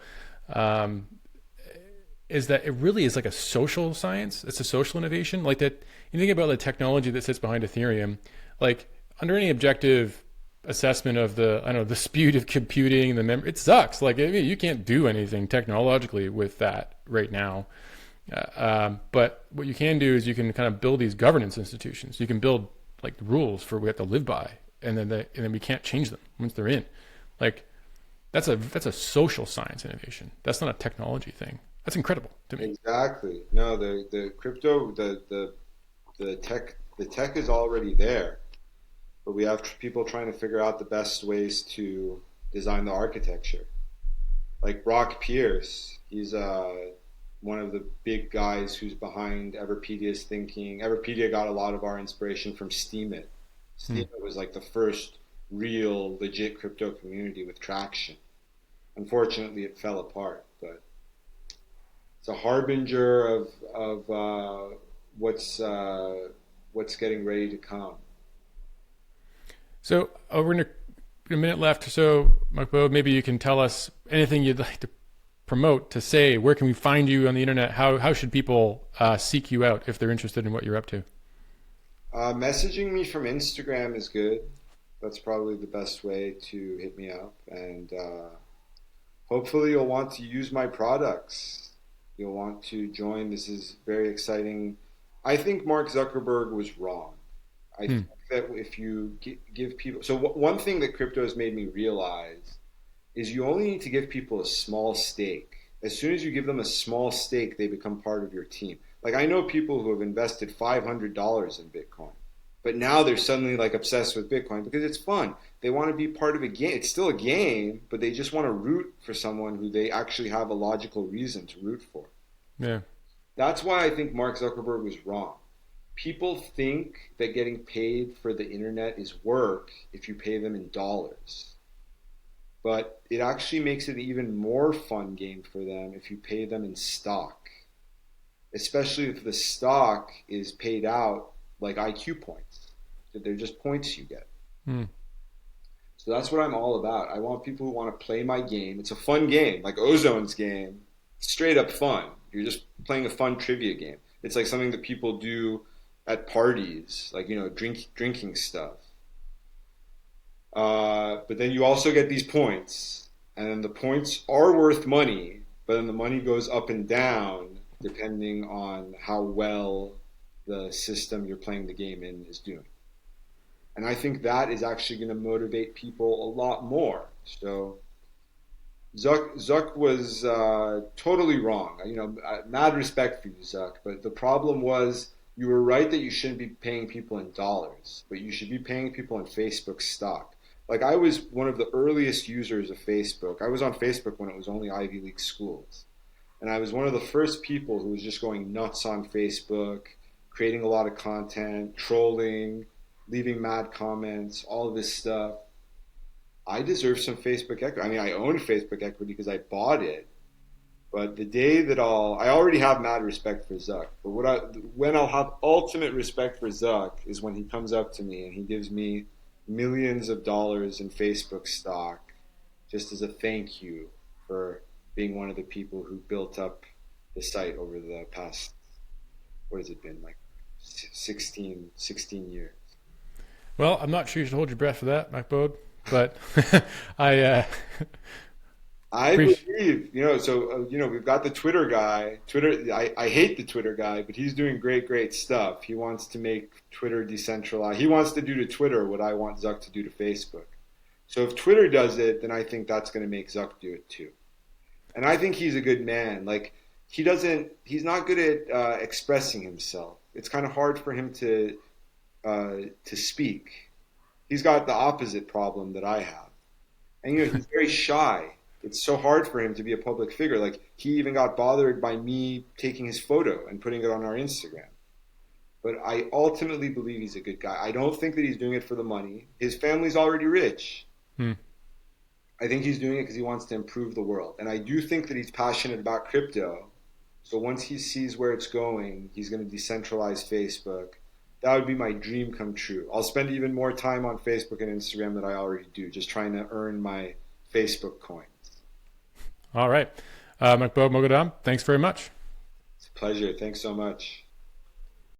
Is that it really is like a social science? It's a social innovation. Like that, you think about the technology that sits behind Ethereum. Like, under any objective assessment of the speed of computing, it sucks. Like, I mean, you can't do anything technologically with that right now. But what you can do is you can kind of build these governance institutions. You can build like rules for what we have to live by, and then we can't change them once they're in. Like, that's a social science innovation. That's not a technology thing. That's incredible to me. Exactly. No, the crypto, the tech is already there, but we have people trying to figure out the best ways to design the architecture. Like Brock Pierce, he's one of the big guys who's behind Everpedia's thinking. Everpedia got a lot of our inspiration from Steemit. Steemit was like the first real, legit crypto community with traction. Unfortunately, it fell apart, but it's a harbinger of what's getting ready to come. So we're in a minute left. So Mahbod, maybe you can tell us anything you'd like to promote, to say. Where can we find you on the internet? How should people seek you out if they're interested in what you're up to? Messaging me from Instagram is good. That's probably the best way to hit me up, and hopefully you'll want to use my products. You'll want to join. This is very exciting. I think Mark Zuckerberg was wrong. I think that if you give people, so one thing that crypto has made me realize is you only need to give people a small stake. As soon as you give them a small stake, they become part of your team. Like I know people who have invested $500 in Bitcoin, but now they're suddenly like obsessed with Bitcoin because it's fun. They want to be part of a game. It's still a game, but they just want to root for someone who they actually have a logical reason to root for. Yeah. That's why I think Mark Zuckerberg was wrong. People think that getting paid for the internet is work if you pay them in dollars. But it actually makes it an even more fun game for them if you pay them in stock, especially if the stock is paid out like IQ points. They're just points you get. So that's what I'm all about. I want people who want to play my game. It's a fun game, like Ozone's game, straight up fun. You're just playing a fun trivia game. It's like something that people do at parties, like, drinking stuff. But then you also get these points, and then the points are worth money, but then the money goes up and down depending on how well the system you're playing the game in is doing. And I think that is actually going to motivate people a lot more. So Zuck was totally wrong. Mad respect for you, Zuck. But the problem was you were right that you shouldn't be paying people in dollars, but you should be paying people in Facebook stock. Like I was one of the earliest users of Facebook. I was on Facebook when it was only Ivy League schools. And I was one of the first people who was just going nuts on Facebook, creating a lot of content, trolling, leaving mad comments, all of this stuff. I deserve some Facebook equity. I mean, I own Facebook equity because I bought it. But the day that I already have mad respect for Zuck. But when I'll have ultimate respect for Zuck is when he comes up to me and he gives me millions of dollars in Facebook stock just as a thank you for being one of the people who built up the site over the past, what has it been, like 16 years. Well, I'm not sure you should hold your breath for that, Mahbod, but I believe, we've got the Twitter guy. I hate the Twitter guy, but he's doing great stuff. He wants to make Twitter decentralized. He wants to do to Twitter what I want Zuck to do to Facebook. So if Twitter does it, then I think that's going to make Zuck do it too. And I think he's a good man. Like he's not good at expressing himself. It's kind of hard for him to speak. He's got the opposite problem that I have. And he's very shy. It's so hard for him to be a public figure. Like he even got bothered by me taking his photo and putting it on our Instagram. But I ultimately believe he's a good guy. I don't think that he's doing it for the money. His family's already rich. I think he's doing it because he wants to improve the world. And I do think that he's passionate about crypto. So once he sees where it's going, he's going to decentralize Facebook. That would be my dream come true. I'll spend even more time on Facebook and Instagram than I already do, just trying to earn my Facebook coins. All right. Mahbod Moghadam, thanks very much. It's a pleasure. Thanks so much.